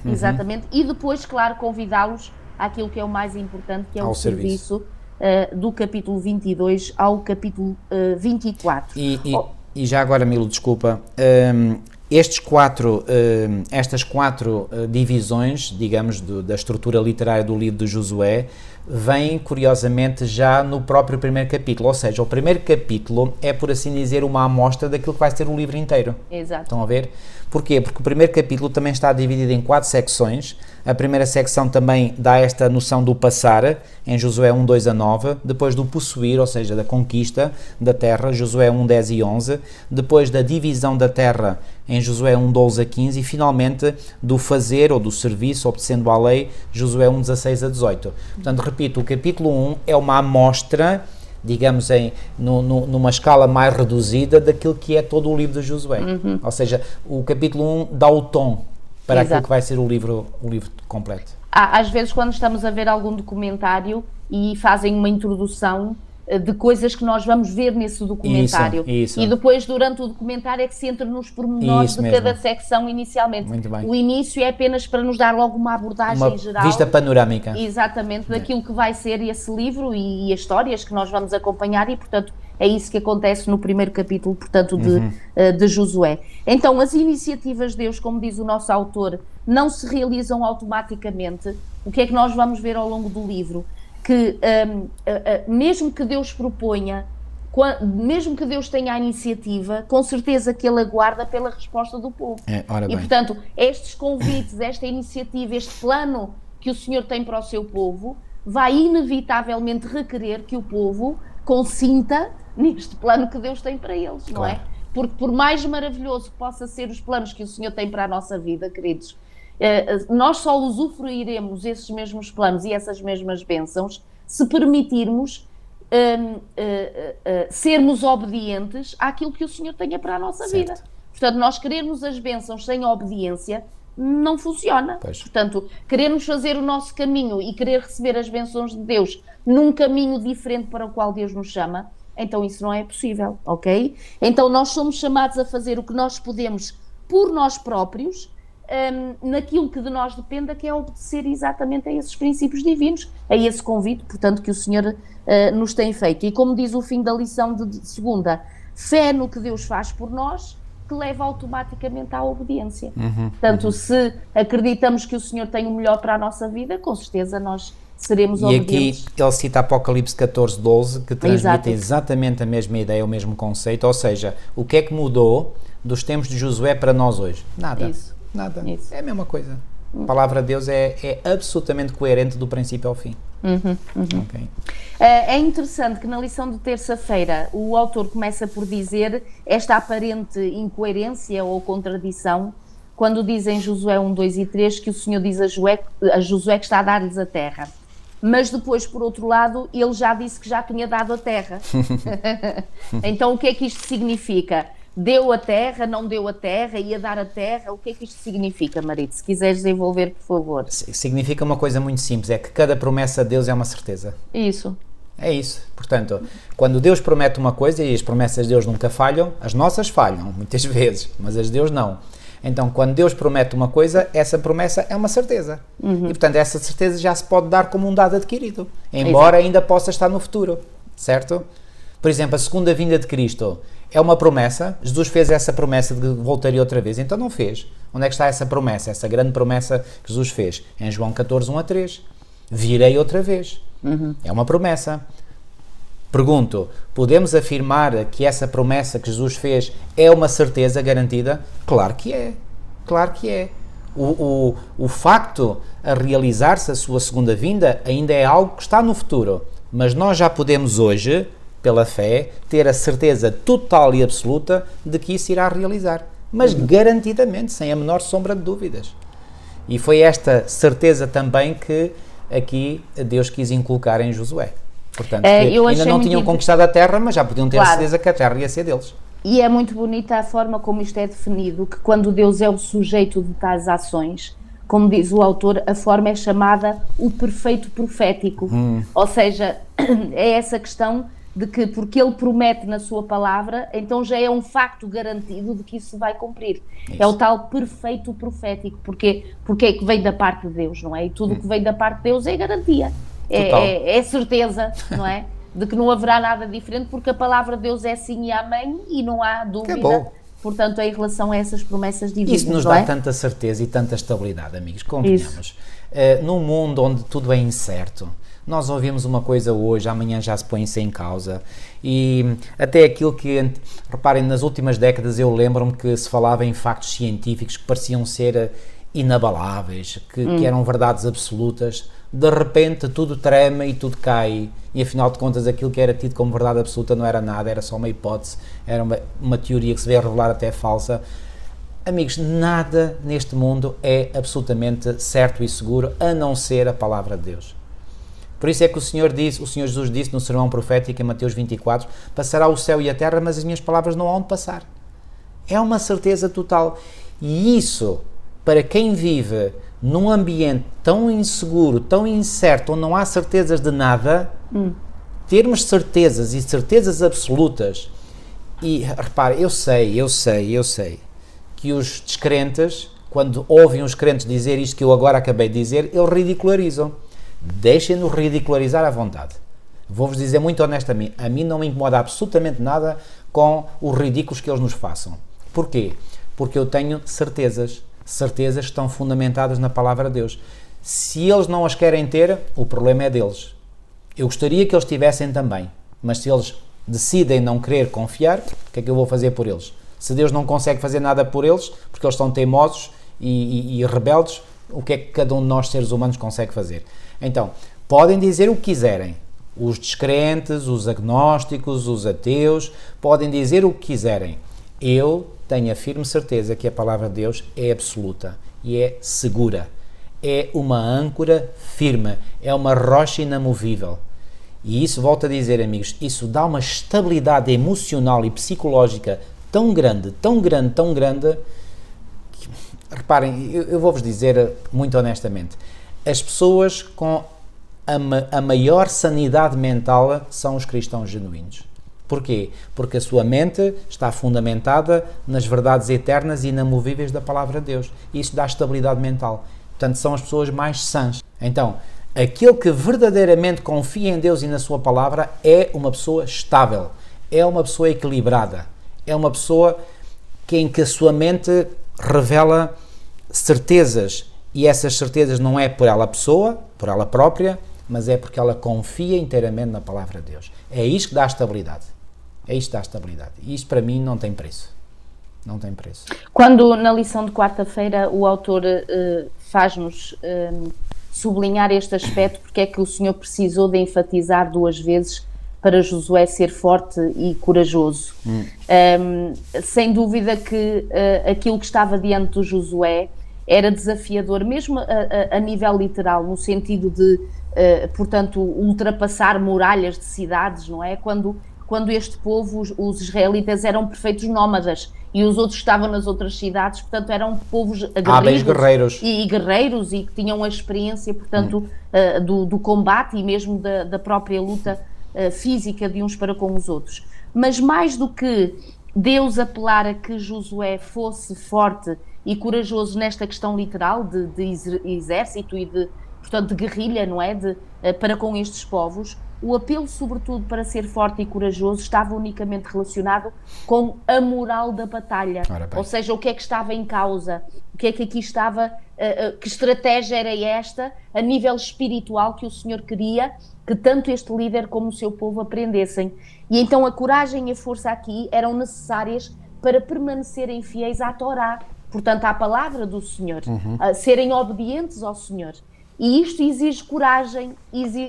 Exatamente. E depois, claro, convidá-los àquilo que é o mais importante, que é o serviço do capítulo 22 ao capítulo 24. E já agora, Milo, desculpa, estas quatro divisões, digamos, da estrutura literária do livro de Josué, vêm, curiosamente, já no próprio primeiro capítulo. Ou seja, o primeiro capítulo é, por assim dizer, uma amostra daquilo que vai ser o livro inteiro. Exato. Estão a ver? Porquê? Porque o primeiro capítulo também está dividido em 4 secções. A primeira secção também dá esta noção do passar, em Josué 1, 2 a 9. Depois do possuir, ou seja, da conquista da terra, Josué 1, 10 e 11. Depois da divisão da terra, em Josué 1, 12 a 15. E finalmente do fazer ou do serviço, obedecendo à lei, Josué 1, 16 a 18. Portanto, repito, o capítulo 1 é uma amostra, digamos, numa escala mais reduzida daquilo que é todo o livro de Josué. Ou seja, o capítulo 1 dá o tom para aquilo que vai ser o livro completo. Às vezes, quando estamos a ver algum documentário e fazem uma introdução de coisas que nós vamos ver nesse documentário. Isso. E depois, durante o documentário, é que se entra nos pormenores de cada secção inicialmente. Muito bem. O início é apenas para nos dar logo uma abordagem geral. Vista panorâmica. Exatamente, daquilo que vai ser esse livro e as histórias que nós vamos acompanhar e, portanto, é isso que acontece no primeiro capítulo, portanto, de Josué. Então, as iniciativas de Deus, como diz o nosso autor, não se realizam automaticamente. O que é que nós vamos ver ao longo do livro? Que mesmo que Deus proponha, mesmo que Deus tenha a iniciativa, com certeza que Ele aguarda pela resposta do povo. E, portanto, estes convites, esta iniciativa, este plano que o Senhor tem para o seu povo, vai inevitavelmente requerer que o povo consinta neste plano que Deus tem para eles, não é? Porque por mais maravilhoso que possa ser os planos que o Senhor tem para a nossa vida, queridos, nós só usufruiremos esses mesmos planos e essas mesmas bênçãos se permitirmos sermos obedientes àquilo que o Senhor tenha para a nossa vida. Portanto, nós querermos as bênçãos sem obediência não funciona. Portanto, querermos fazer o nosso caminho e querer receber as bênçãos de Deus num caminho diferente para o qual Deus nos chama, então isso não é possível, ok? Então nós somos chamados a fazer o que nós podemos por nós próprios, naquilo que de nós dependa, que é obedecer exatamente a esses princípios divinos, a esse convite, portanto, que o Senhor nos tem feito. E como diz o fim da lição de segunda, fé no que Deus faz por nós, que leva automaticamente à obediência. Portanto, se acreditamos que o Senhor tem o melhor para a nossa vida, com certeza nós seremos obedientes. E aqui ele cita Apocalipse 14, 12, que transmite exatamente a mesma ideia, o mesmo conceito, ou seja, o que é que mudou dos tempos de Josué para nós hoje? Nada. Nada. Isso. É a mesma coisa. A palavra de Deus é absolutamente coerente do princípio ao fim. Okay. É interessante que na lição de terça-feira o autor começa por dizer esta aparente incoerência ou contradição quando diz em Josué 1, 2 e 3 que o Senhor diz a Josué que está a dar-lhes a terra. mas depois, por outro lado, ele já disse que já tinha dado a terra. Então, o que é que isto significa? Deu a terra, não deu a terra, ia dar a terra? O que é que isto significa, marido? Se quiseres desenvolver, por favor. Significa uma coisa muito simples, é que cada promessa de Deus é uma certeza. Isso. É isso. Portanto, quando Deus promete uma coisa, e as promessas de Deus nunca falham, as nossas falham, muitas vezes, mas as de Deus não. Então, quando Deus promete uma coisa, essa promessa é uma certeza. E, portanto, essa certeza já se pode dar como um dado adquirido, embora ainda possa estar no futuro, certo? Por exemplo, a segunda vinda de Cristo é uma promessa. Jesus fez essa promessa de que voltaria outra vez, então não fez. Onde é que está essa promessa, essa grande promessa que Jesus fez? Em João 14, 1-3. Virei outra vez. É uma promessa. Pergunto, podemos afirmar que essa promessa que Jesus fez é uma certeza garantida? Claro que é. Claro que é. O facto a realizar-se a sua segunda vinda ainda é algo que está no futuro. Mas nós já podemos hoje, pela fé, ter a certeza total e absoluta de que isso irá realizar. Mas garantidamente, sem a menor sombra de dúvidas. E foi esta certeza também que aqui Deus quis inculcar em Josué. Portanto, ainda não tinham conquistado a terra, mas já podiam ter a certeza que a terra ia ser deles. E é muito bonita a forma como isto é definido, que quando Deus é o sujeito de tais ações, como diz o autor, a forma é chamada o perfeito profético. Ou seja, é essa questão de que, porque ele promete na sua palavra, então já é um facto garantido de que isso se vai cumprir. Isso. É o tal perfeito profético, porque é que vem da parte de Deus, não é? E tudo o que vem da parte de Deus é garantia. É certeza, não é? De que não haverá nada diferente, porque a palavra de Deus é sim e amém, e não há dúvida, portanto, em relação a essas promessas divinas. Isso nos dá tanta certeza e tanta estabilidade, amigos, convenhamos. Num mundo onde tudo é incerto, nós ouvimos uma coisa hoje, amanhã já se põe-se em causa, e até aquilo que, reparem, nas últimas décadas eu lembro-me que se falava em factos científicos que pareciam ser inabaláveis, que eram verdades absolutas. De repente tudo treme e tudo cai, e afinal de contas aquilo que era tido como verdade absoluta não era nada, era só uma hipótese, era uma teoria que se veio a revelar até falsa. Amigos, nada neste mundo é absolutamente certo e seguro, a não ser a palavra de Deus. Por isso é que o Senhor Jesus disse no sermão profético em Mateus 24, passará o céu e a terra, mas as minhas palavras não hão de passar. É uma certeza total, e isso, para quem vive num ambiente tão inseguro, tão incerto, onde não há certezas de nada, termos certezas e certezas absolutas. E repare, eu sei que os descrentes, quando ouvem os crentes dizer isto que eu agora acabei de dizer, eles ridicularizam. Deixem-nos ridicularizar à vontade. Vou-vos dizer muito honestamente, a mim não me incomoda absolutamente nada com os ridículos que eles nos façam. Porquê? Porque eu tenho certezas que estão fundamentadas na palavra de Deus. Se eles não as querem ter, o problema é deles. Eu gostaria que eles tivessem também, mas se eles decidem não querer confiar, o que é que eu vou fazer por eles? Se Deus não consegue fazer nada por eles, porque eles são teimosos e rebeldes, o que é que cada um de nós, seres humanos, consegue fazer? Então, podem dizer o que quiserem. Os descrentes, os agnósticos, os ateus, podem dizer o que quiserem. Eu tenho a firme certeza que a palavra de Deus é absoluta e é segura. É uma âncora firme, é uma rocha inamovível. E isso, volto a dizer, amigos, isso dá uma estabilidade emocional e psicológica tão grande, que, reparem, eu vou-vos dizer muito honestamente, as pessoas com a maior sanidade mental são os cristãos genuínos. Porquê? Porque a sua mente está fundamentada nas verdades eternas e inamovíveis da palavra de Deus. E isso dá estabilidade mental. Portanto, são as pessoas mais sãs. Então, aquele que verdadeiramente confia em Deus e na sua palavra é uma pessoa estável, é uma pessoa equilibrada, é uma pessoa em que a sua mente revela certezas, e essas certezas não é por ela pessoa, por ela própria, mas é porque ela confia inteiramente na palavra de Deus. É isto que dá estabilidade. É isto que dá estabilidade. E isto para mim não tem preço. Não tem preço. Quando na lição de quarta-feira o autor faz-nos sublinhar este aspecto, porque é que o Senhor precisou de enfatizar 2 vezes para Josué ser forte e corajoso. Sem dúvida que aquilo que estava diante de Josué era desafiador, mesmo a nível literal, no sentido de portanto, ultrapassar muralhas de cidades, não é? Quando este povo, os israelitas, eram perfeitos nómadas e os outros estavam nas outras cidades, portanto, eram povos guerreiros e guerreiros e que tinham a experiência, portanto, do combate e mesmo da própria luta física de uns para com os outros. Mas mais do que Deus apelar a que Josué fosse forte e corajoso nesta questão literal de exército e portanto, de guerrilha, não é? Para com estes povos, o apelo, sobretudo, para ser forte e corajoso estava unicamente relacionado com a moral da batalha. Ou seja, o que é que estava em causa, o que é que aqui estava, que estratégia era esta, a nível espiritual, que o Senhor queria que tanto este líder como o seu povo aprendessem. E então a coragem e a força aqui eram necessárias para permanecerem fiéis à Torá, portanto à palavra do Senhor, serem obedientes ao Senhor. E isto exige coragem,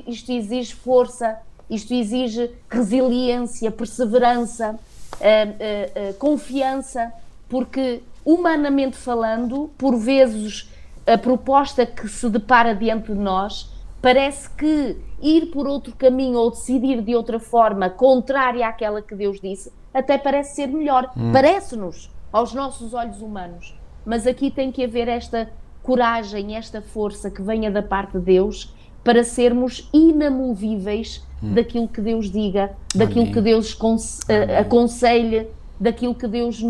isto exige força, isto exige resiliência, perseverança, confiança, porque humanamente falando, por vezes a proposta que se depara diante de nós parece que ir por outro caminho ou decidir de outra forma, contrária àquela que Deus disse, até parece ser melhor. Parece-nos, aos nossos olhos humanos. Mas aqui tem que haver esta coragem, esta força que venha da parte de Deus para sermos inamovíveis daquilo que Deus diga, daquilo que Deus aconselhe, daquilo que Deus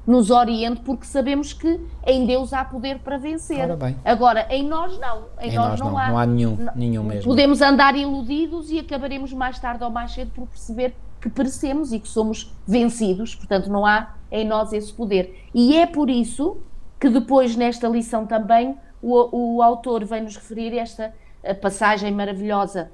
nos oriente, porque sabemos que em Deus há poder para vencer. Agora, em nós não. Em nós não há nenhum mesmo. Podemos andar iludidos e acabaremos mais tarde ou mais cedo por perceber que perecemos e que somos vencidos, portanto não há em nós esse poder. E é por isso que depois nesta lição também o autor vem-nos referir esta passagem maravilhosa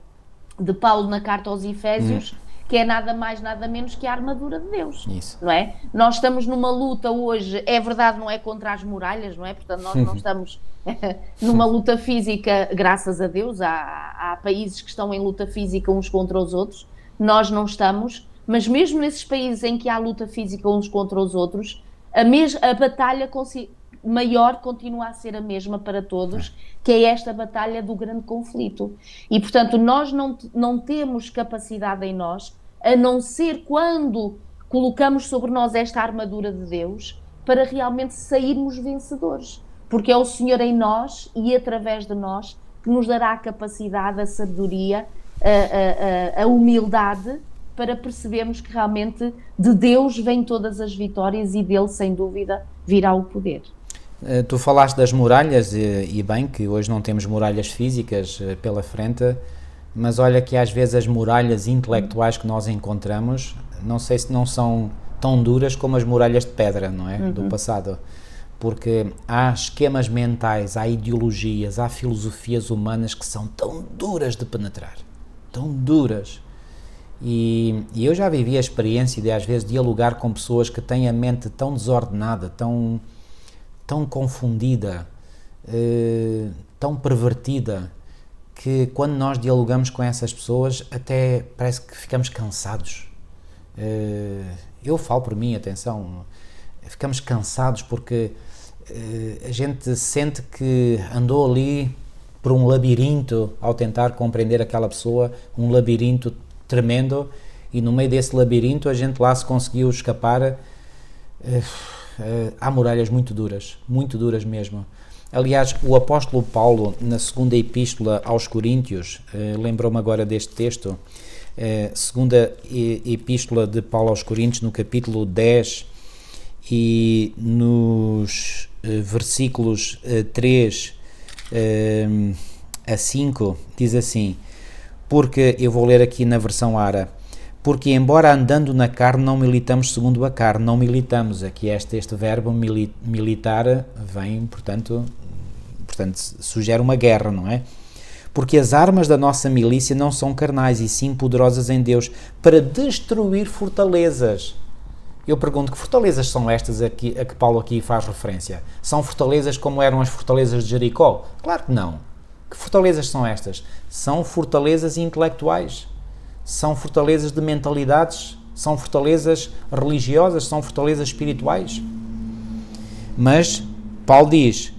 de Paulo na carta aos Efésios, que é nada mais, nada menos que a armadura de Deus. Isso. Não é? Nós estamos numa luta hoje, é verdade, não é contra as muralhas, não é? Portanto, nós não estamos numa luta física, graças a Deus, há países que estão em luta física uns contra os outros, nós não estamos, mas mesmo nesses países em que há luta física uns contra os outros, a batalha maior continua a ser a mesma para todos, que é esta batalha do grande conflito. E, portanto, nós não temos capacidade em nós, a não ser quando colocamos sobre nós esta armadura de Deus, para realmente sairmos vencedores. Porque é o Senhor em nós e através de nós que nos dará a capacidade, a sabedoria, a humildade, para percebermos que realmente de Deus vêm todas as vitórias e dele, sem dúvida, virá o poder. Tu falaste das muralhas e bem que hoje não temos muralhas físicas pela frente, mas olha que às vezes as muralhas intelectuais que nós encontramos, não sei se não são tão duras como as muralhas de pedra, não é? Do passado. Porque há esquemas mentais, há ideologias, há filosofias humanas que são tão duras de penetrar, tão duras. E eu já vivi a experiência de às vezes dialogar com pessoas que têm a mente tão desordenada, tão confundida, tão pervertida, que quando nós dialogamos com essas pessoas até parece que ficamos cansados. Eu falo por mim, atenção, ficamos cansados porque a gente sente que andou ali por um labirinto ao tentar compreender aquela pessoa, um labirinto tremendo, e no meio desse labirinto a gente lá se conseguiu escapar. Há muralhas muito duras mesmo. Aliás, o apóstolo Paulo, na segunda epístola aos Coríntios, lembrou-me agora deste texto, segunda epístola de Paulo aos Coríntios, no capítulo 10 e nos versículos 3 a 5, diz assim, porque, eu vou ler aqui na versão ARA, porque embora andando na carne não militamos segundo a carne, não militamos, aqui este verbo militar vem, portanto sugere uma guerra, não é? Porque as armas da nossa milícia não são carnais e sim poderosas em Deus para destruir fortalezas. Eu pergunto, que fortalezas são estas a que Paulo aqui faz referência? São fortalezas como eram as fortalezas de Jericó? Claro que não. Que fortalezas são estas? São fortalezas intelectuais. São fortalezas de mentalidades, são fortalezas religiosas, são fortalezas espirituais. Mas Paulo diz,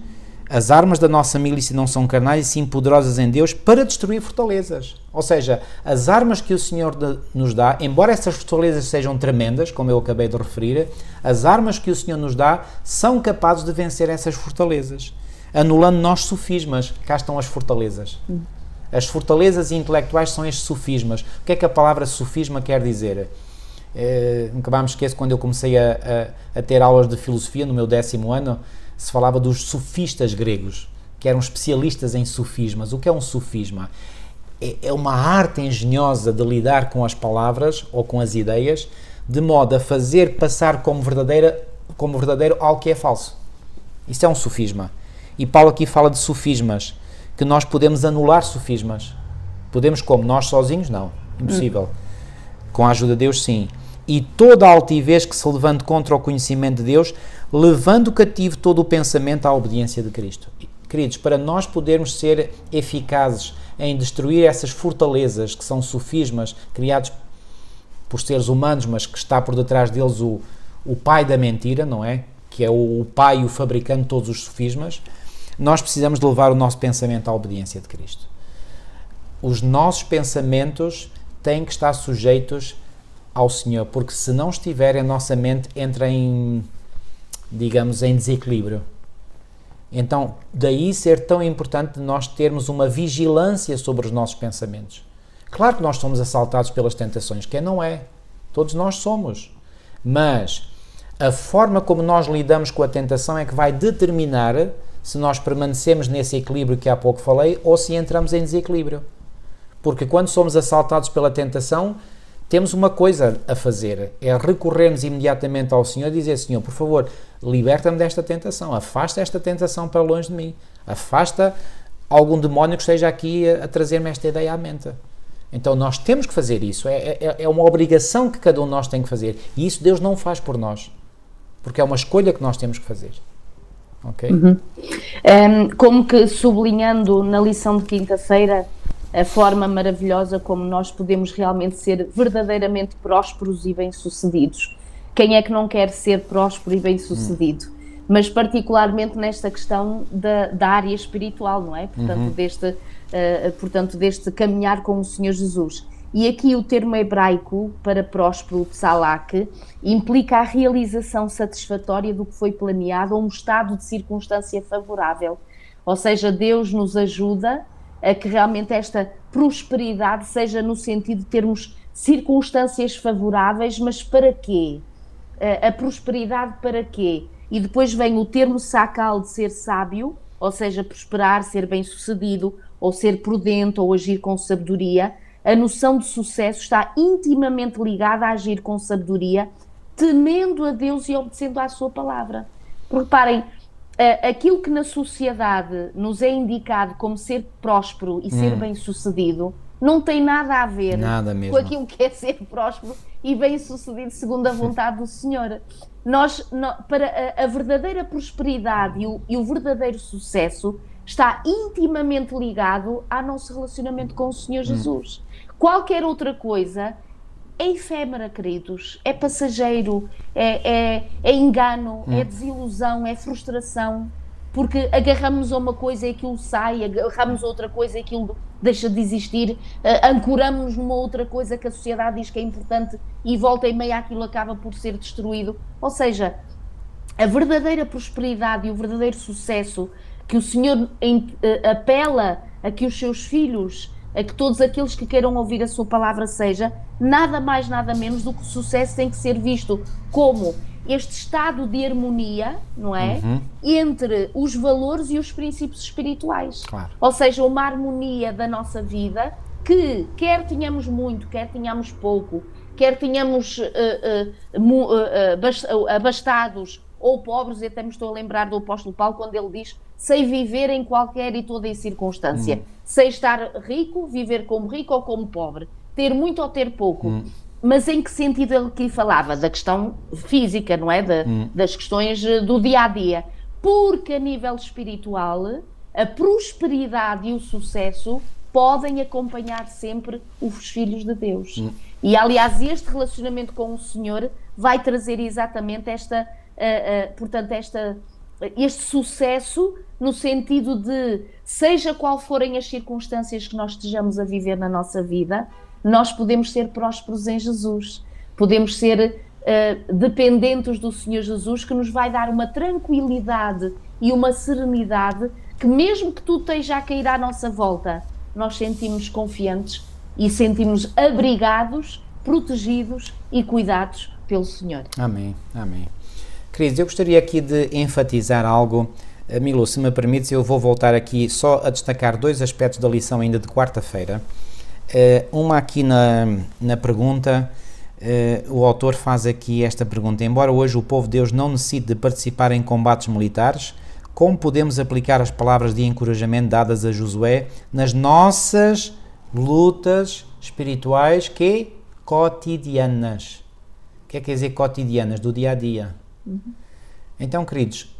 As armas da nossa milícia não são carnais e sim poderosas em Deus para destruir fortalezas. Ou seja, as armas que o Senhor nos dá, embora essas fortalezas sejam tremendas, como eu acabei de referir, as armas que o Senhor nos dá são capazes de vencer essas fortalezas. Anulando nós sofismas, cá estão as fortalezas. As fortalezas intelectuais são estes sofismas. O que é que a palavra sofisma quer dizer? Nunca mais me esqueço, quando eu comecei a ter aulas de filosofia no meu 10º ano, se falava dos sofistas gregos, que eram especialistas em sofismas. O que é um sofisma? É uma arte engenhosa de lidar com as palavras ou com as ideias, de modo a fazer passar como verdadeiro algo que é falso. Isso é um sofisma. E Paulo aqui fala de sofismas, que nós podemos anular sofismas. Podemos como? Nós sozinhos? Não. Impossível. Com a ajuda de Deus, sim. E toda a altivez que se levante contra o conhecimento de Deus, levando cativo todo o pensamento à obediência de Cristo. Queridos, para nós podermos ser eficazes em destruir essas fortalezas que são sofismas criados por seres humanos, mas que está por detrás deles o pai da mentira, não é? Que é o pai e o fabricante de todos os sofismas, nós precisamos de levar o nosso pensamento à obediência de Cristo. Os nossos pensamentos têm que estar sujeitos ao Senhor, porque se não estiver, a nossa mente entra em desequilíbrio. Então, daí ser tão importante nós termos uma vigilância sobre os nossos pensamentos. Claro que nós somos assaltados pelas tentações, quem não é? Todos nós somos. Mas a forma como nós lidamos com a tentação é que vai determinar se nós permanecemos nesse equilíbrio que há pouco falei ou se entramos em desequilíbrio. Porque quando somos assaltados pela tentação, temos uma coisa a fazer, é recorrermos imediatamente ao Senhor e dizer: Senhor, por favor, liberta-me desta tentação, afasta esta tentação para longe de mim, afasta algum demónio que esteja aqui a trazer-me esta ideia à mente. Então nós temos que fazer isso, é uma obrigação que cada um de nós tem que fazer, e isso Deus não faz por nós, porque é uma escolha que nós temos que fazer. Ok? Como que sublinhando na lição de quinta-feira a forma maravilhosa como nós podemos realmente ser verdadeiramente prósperos e bem-sucedidos. Quem é que não quer ser próspero e bem-sucedido? Mas particularmente nesta questão da área espiritual, não é? Portanto, deste caminhar com o Senhor Jesus. E aqui o termo hebraico para próspero, tsalak, implica a realização satisfatória do que foi planeado ou um estado de circunstância favorável. Ou seja, Deus nos ajuda a que realmente esta prosperidade seja no sentido de termos circunstâncias favoráveis, mas para quê? A prosperidade para quê? E depois vem o termo sacal de ser sábio, ou seja, prosperar, ser bem-sucedido, ou ser prudente, ou agir com sabedoria. A noção de sucesso está intimamente ligada a agir com sabedoria, temendo a Deus e obedecendo à sua palavra. Porque reparem, aquilo que na sociedade nos é indicado como ser próspero e ser bem-sucedido não tem nada a ver com aquilo que é ser próspero e bem-sucedido segundo a vontade do Senhor. Para a verdadeira prosperidade e o verdadeiro sucesso está intimamente ligado ao nosso relacionamento com o Senhor Jesus. Qualquer outra coisa é efêmera, queridos, é passageiro, é engano, é desilusão, é frustração, porque agarramos a uma coisa e aquilo sai, agarramos a outra coisa e aquilo deixa de existir, ancoramos numa outra coisa que a sociedade diz que é importante e volta e meia aquilo acaba por ser destruído. Ou seja, a verdadeira prosperidade e o verdadeiro sucesso que o Senhor apela a que os seus filhos, a que todos aqueles que queiram ouvir a sua palavra seja, nada mais, nada menos do que o sucesso tem que ser visto como este estado de harmonia, não é? Entre os valores e os princípios espirituais. Claro. Ou seja, uma harmonia da nossa vida que, quer tenhamos muito, quer tenhamos pouco, quer tenhamos abastados ou pobres, e até me estou a lembrar do apóstolo Paulo quando ele diz: sei viver em qualquer e toda circunstância, sei estar rico, viver como rico ou como pobre, ter muito ou ter pouco. Mas em que sentido ele que falava? Da questão física, não é? Das questões do dia-a-dia. Porque a nível espiritual, a prosperidade e o sucesso podem acompanhar sempre os filhos de Deus. E, aliás, este relacionamento com o Senhor vai trazer exatamente esta este sucesso no sentido de, seja qual forem as circunstâncias que nós estejamos a viver na nossa vida, nós podemos ser prósperos em Jesus, podemos ser dependentes do Senhor Jesus, que nos vai dar uma tranquilidade e uma serenidade que, mesmo que tudo esteja a cair à nossa volta, nós sentimos confiantes e sentimos abrigados, protegidos e cuidados pelo Senhor. Amém, amém. Cris, eu gostaria aqui de enfatizar algo. Milu, se me permites, eu vou voltar aqui só a destacar 2 aspectos da lição ainda de quarta-feira. Uma aqui na pergunta, o autor faz aqui esta pergunta: embora hoje o povo de Deus não necessite de participar em combates militares, como podemos aplicar as palavras de encorajamento dadas a Josué nas nossas lutas espirituais cotidianas? O que quer dizer cotidianas? Do dia a dia. Então, queridos,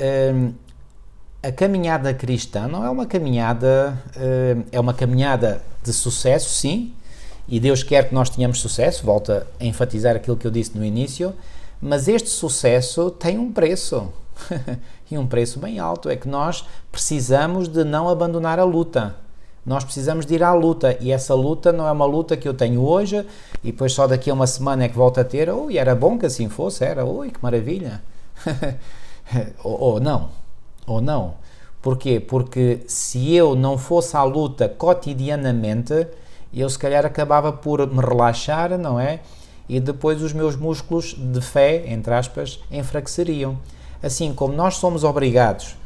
a caminhada cristã não é uma caminhada, é uma caminhada de sucesso, sim, e Deus quer que nós tenhamos sucesso, volto a enfatizar aquilo que eu disse no início, mas este sucesso tem um preço, e um preço bem alto, é que nós precisamos de não abandonar a luta. Nós precisamos de ir à luta, e essa luta não é uma luta que eu tenho hoje e depois só daqui a uma semana é que volto a ter. Ui, era bom que assim fosse, era, ui, que maravilha. ou não. Porquê? Porque se eu não fosse à luta cotidianamente, eu se calhar acabava por me relaxar, não é? E depois os meus músculos de fé, entre aspas, enfraqueceriam. Assim como nós somos obrigados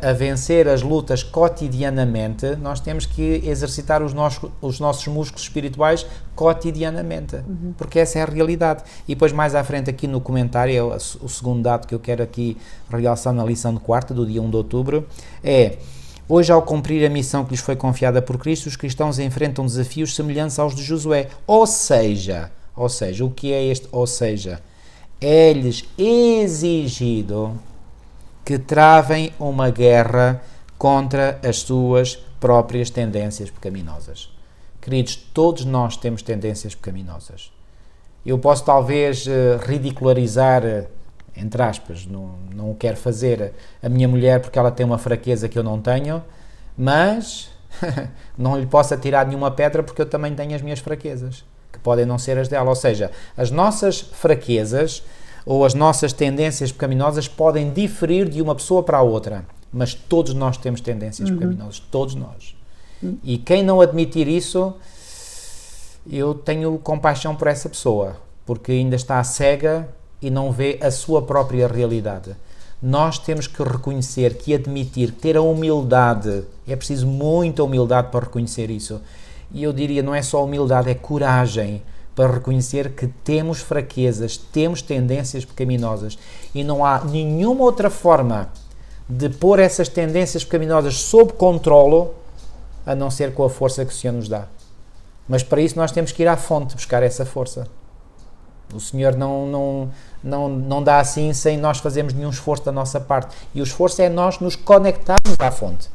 a vencer as lutas cotidianamente, nós temos que exercitar os nossos músculos espirituais cotidianamente, porque essa é a realidade. E depois mais à frente aqui no comentário, o segundo dado que eu quero aqui realçar na lição de quarta, do dia 1 de outubro, é: hoje, ao cumprir a missão que lhes foi confiada por Cristo, os cristãos enfrentam desafios semelhantes aos de Josué. Ou seja, o que é este ou seja? É-lhes exigido que travem uma guerra contra as suas próprias tendências pecaminosas. Queridos, todos nós temos tendências pecaminosas. Eu posso talvez ridicularizar, entre aspas, não quero fazer, a minha mulher porque ela tem uma fraqueza que eu não tenho, mas não lhe posso atirar nenhuma pedra porque eu também tenho as minhas fraquezas, que podem não ser as dela. Ou seja, as nossas fraquezas ou as nossas tendências pecaminosas podem diferir de uma pessoa para a outra, mas todos nós temos tendências pecaminosas, todos nós. E quem não admitir isso, eu tenho compaixão por essa pessoa, porque ainda está cega e não vê a sua própria realidade. Nós temos que reconhecer, que admitir, ter a humildade, é preciso muita humildade para reconhecer isso. E eu diria, não é só humildade, é coragem, para reconhecer que temos fraquezas, temos tendências pecaminosas e não há nenhuma outra forma de pôr essas tendências pecaminosas sob controlo a não ser com a força que o Senhor nos dá. Mas para isso nós temos que ir à fonte buscar essa força. O Senhor não dá assim sem nós fazermos nenhum esforço da nossa parte. E o esforço é nós nos conectarmos à fonte.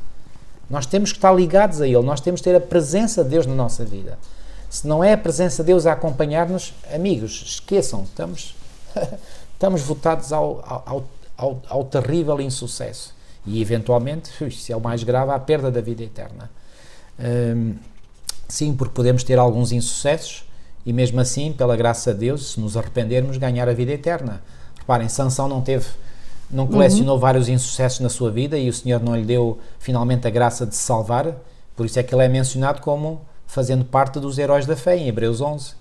Nós temos que estar ligados a Ele, nós temos que ter a presença de Deus na nossa vida. Se não é a presença de Deus a acompanhar-nos, amigos, esqueçam, estamos votados ao terrível insucesso. E, eventualmente, se é o mais grave, à perda da vida eterna. Sim, porque podemos ter alguns insucessos e, mesmo assim, pela graça de Deus, se nos arrependermos, ganhar a vida eterna. Reparem, Sansão não colecionou vários insucessos na sua vida e o Senhor não lhe deu, finalmente, a graça de se salvar. Por isso é que ele é mencionado como fazendo parte dos heróis da fé, em Hebreus 11.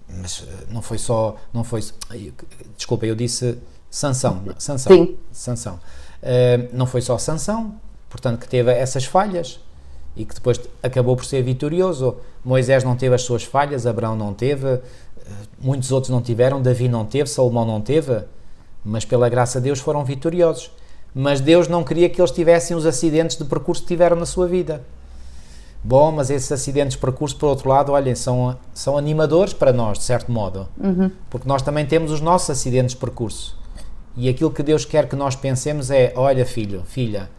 Mas desculpa, eu disse Sansão. Não foi só Sansão, portanto, que teve essas falhas e que depois acabou por ser vitorioso. Moisés não teve as suas falhas, Abraão não teve, muitos outros não tiveram, Davi não teve, Salomão não teve, mas pela graça de Deus foram vitoriosos. Mas Deus não queria que eles tivessem os acidentes de percurso que tiveram na sua vida. Bom, mas esses acidentes de percurso, por outro lado, olhem, são animadores para nós, de certo modo, porque nós também temos os nossos acidentes de percurso. E aquilo que Deus quer que nós pensemos é: olha, filho, filha,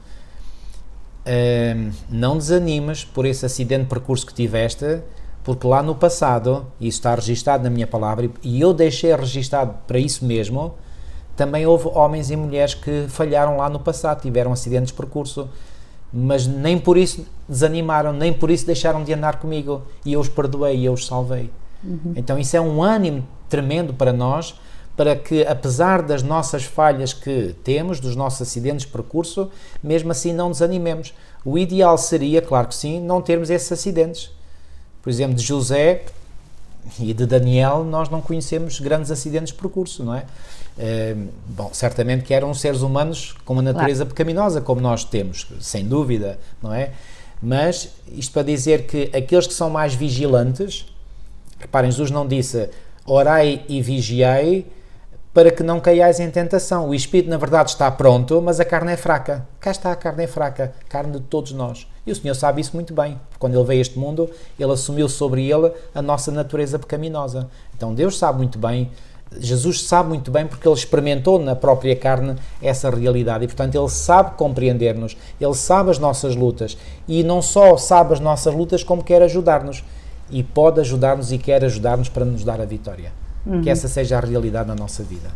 não desanimes por esse acidente de percurso que tiveste, porque lá no passado, e isso está registado na minha palavra, e eu deixei registado para isso mesmo, também houve homens e mulheres que falharam lá no passado, tiveram acidentes de percurso, mas nem por isso desanimaram, nem por isso deixaram de andar comigo, e eu os perdoei e eu os salvei. Então isso é um ânimo tremendo para nós, para que, apesar das nossas falhas que temos, dos nossos acidentes de percurso, mesmo assim não desanimemos. O ideal seria, claro que sim, não termos esses acidentes. Por exemplo, de José e de Daniel, nós não conhecemos grandes acidentes de percurso, não é? Bom, certamente que eram seres humanos com uma natureza pecaminosa, como nós temos, sem dúvida, não é? Mas isto para dizer que aqueles que são mais vigilantes, reparem, Jesus não disse orai e vigiai para que não caiais em tentação. O espírito, na verdade, está pronto, mas a carne é fraca. Cá está, a carne é fraca, a carne de todos nós. E o Senhor sabe isso muito bem. Quando Ele veio a este mundo, Ele assumiu sobre Ele a nossa natureza pecaminosa. Então Deus sabe muito bem, Jesus sabe muito bem, porque Ele experimentou na própria carne essa realidade. E, portanto, Ele sabe compreender-nos, Ele sabe as nossas lutas. E não só sabe as nossas lutas, como quer ajudar-nos. E pode ajudar-nos e quer ajudar-nos para nos dar a vitória. Que essa seja a realidade na nossa vida.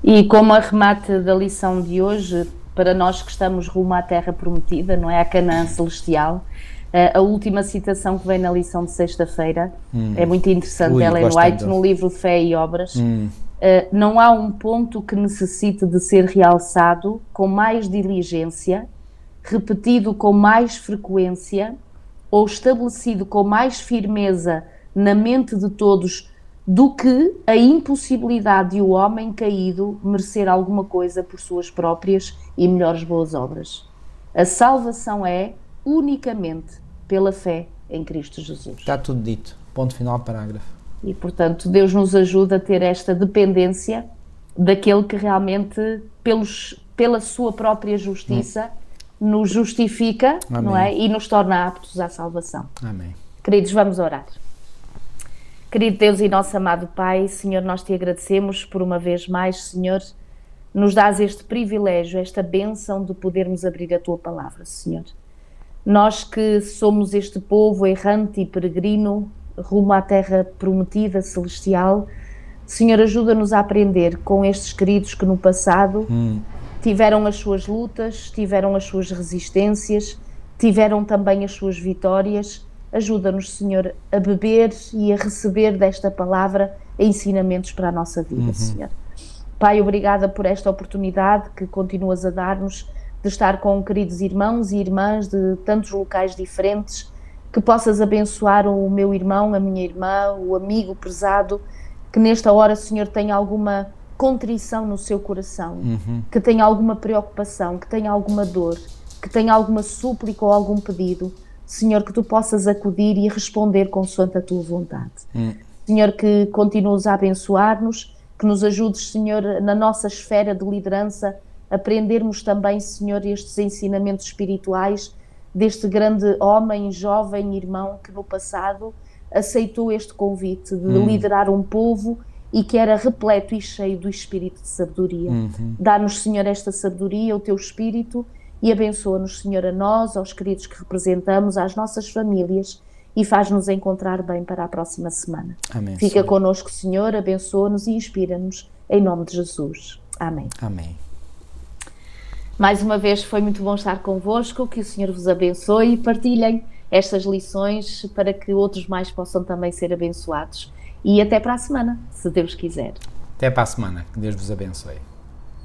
E como arremate da lição de hoje, para nós que estamos rumo à terra prometida, não é? À Canaã celestial, a última citação que vem na lição de sexta-feira é muito interessante. Ellen White, no livro Fé e Obras, não há um ponto que necessite de ser realçado com mais diligência, repetido com mais frequência ou estabelecido com mais firmeza na mente de todos do que a impossibilidade de o homem caído merecer alguma coisa por suas próprias e melhores boas obras. A salvação é unicamente pela fé em Cristo Jesus. Está tudo dito. Ponto final, parágrafo. E, portanto, Deus nos ajuda a ter esta dependência daquele que realmente, pela sua própria justiça, nos justifica, não é? E nos torna aptos à salvação. Amém. Queridos, vamos orar. Querido Deus e nosso amado Pai, Senhor, nós te agradecemos por uma vez mais, Senhor, nos dás este privilégio, esta bênção de podermos abrir a Tua Palavra, Senhor. Nós que somos este povo errante e peregrino rumo à terra prometida, celestial, Senhor, ajuda-nos a aprender com estes queridos que no passado tiveram as suas lutas, tiveram as suas resistências, tiveram também as suas vitórias. Ajuda-nos, Senhor, a beber e a receber desta palavra ensinamentos para a nossa vida, Senhor. Pai, obrigada por esta oportunidade que continuas a dar-nos de estar com queridos irmãos e irmãs de tantos locais diferentes, que possas abençoar o meu irmão, a minha irmã, o amigo prezado, que nesta hora, Senhor, tenha alguma contrição no seu coração, que tenha alguma preocupação, que tenha alguma dor, que tenha alguma súplica ou algum pedido, Senhor, que Tu possas acudir e responder consoante a Tua vontade. Senhor, que continues a abençoar-nos, que nos ajudes, Senhor, na nossa esfera de liderança, a aprendermos também, Senhor, estes ensinamentos espirituais deste grande homem, jovem irmão que no passado aceitou este convite de liderar um povo e que era repleto e cheio do espírito de sabedoria. Dá-nos, Senhor, esta sabedoria, o Teu Espírito, e abençoa-nos, Senhor, a nós, aos queridos que representamos, às nossas famílias, e faz-nos encontrar bem para a próxima semana. Amém, Fica Senhor. connosco, Senhor, abençoa-nos e inspira-nos, em nome de Jesus. Amém. Amém. Mais uma vez foi muito bom estar convosco, que o Senhor vos abençoe e partilhem estas lições para que outros mais possam também ser abençoados. E até para a semana, se Deus quiser. Até para a semana. Que Deus vos abençoe.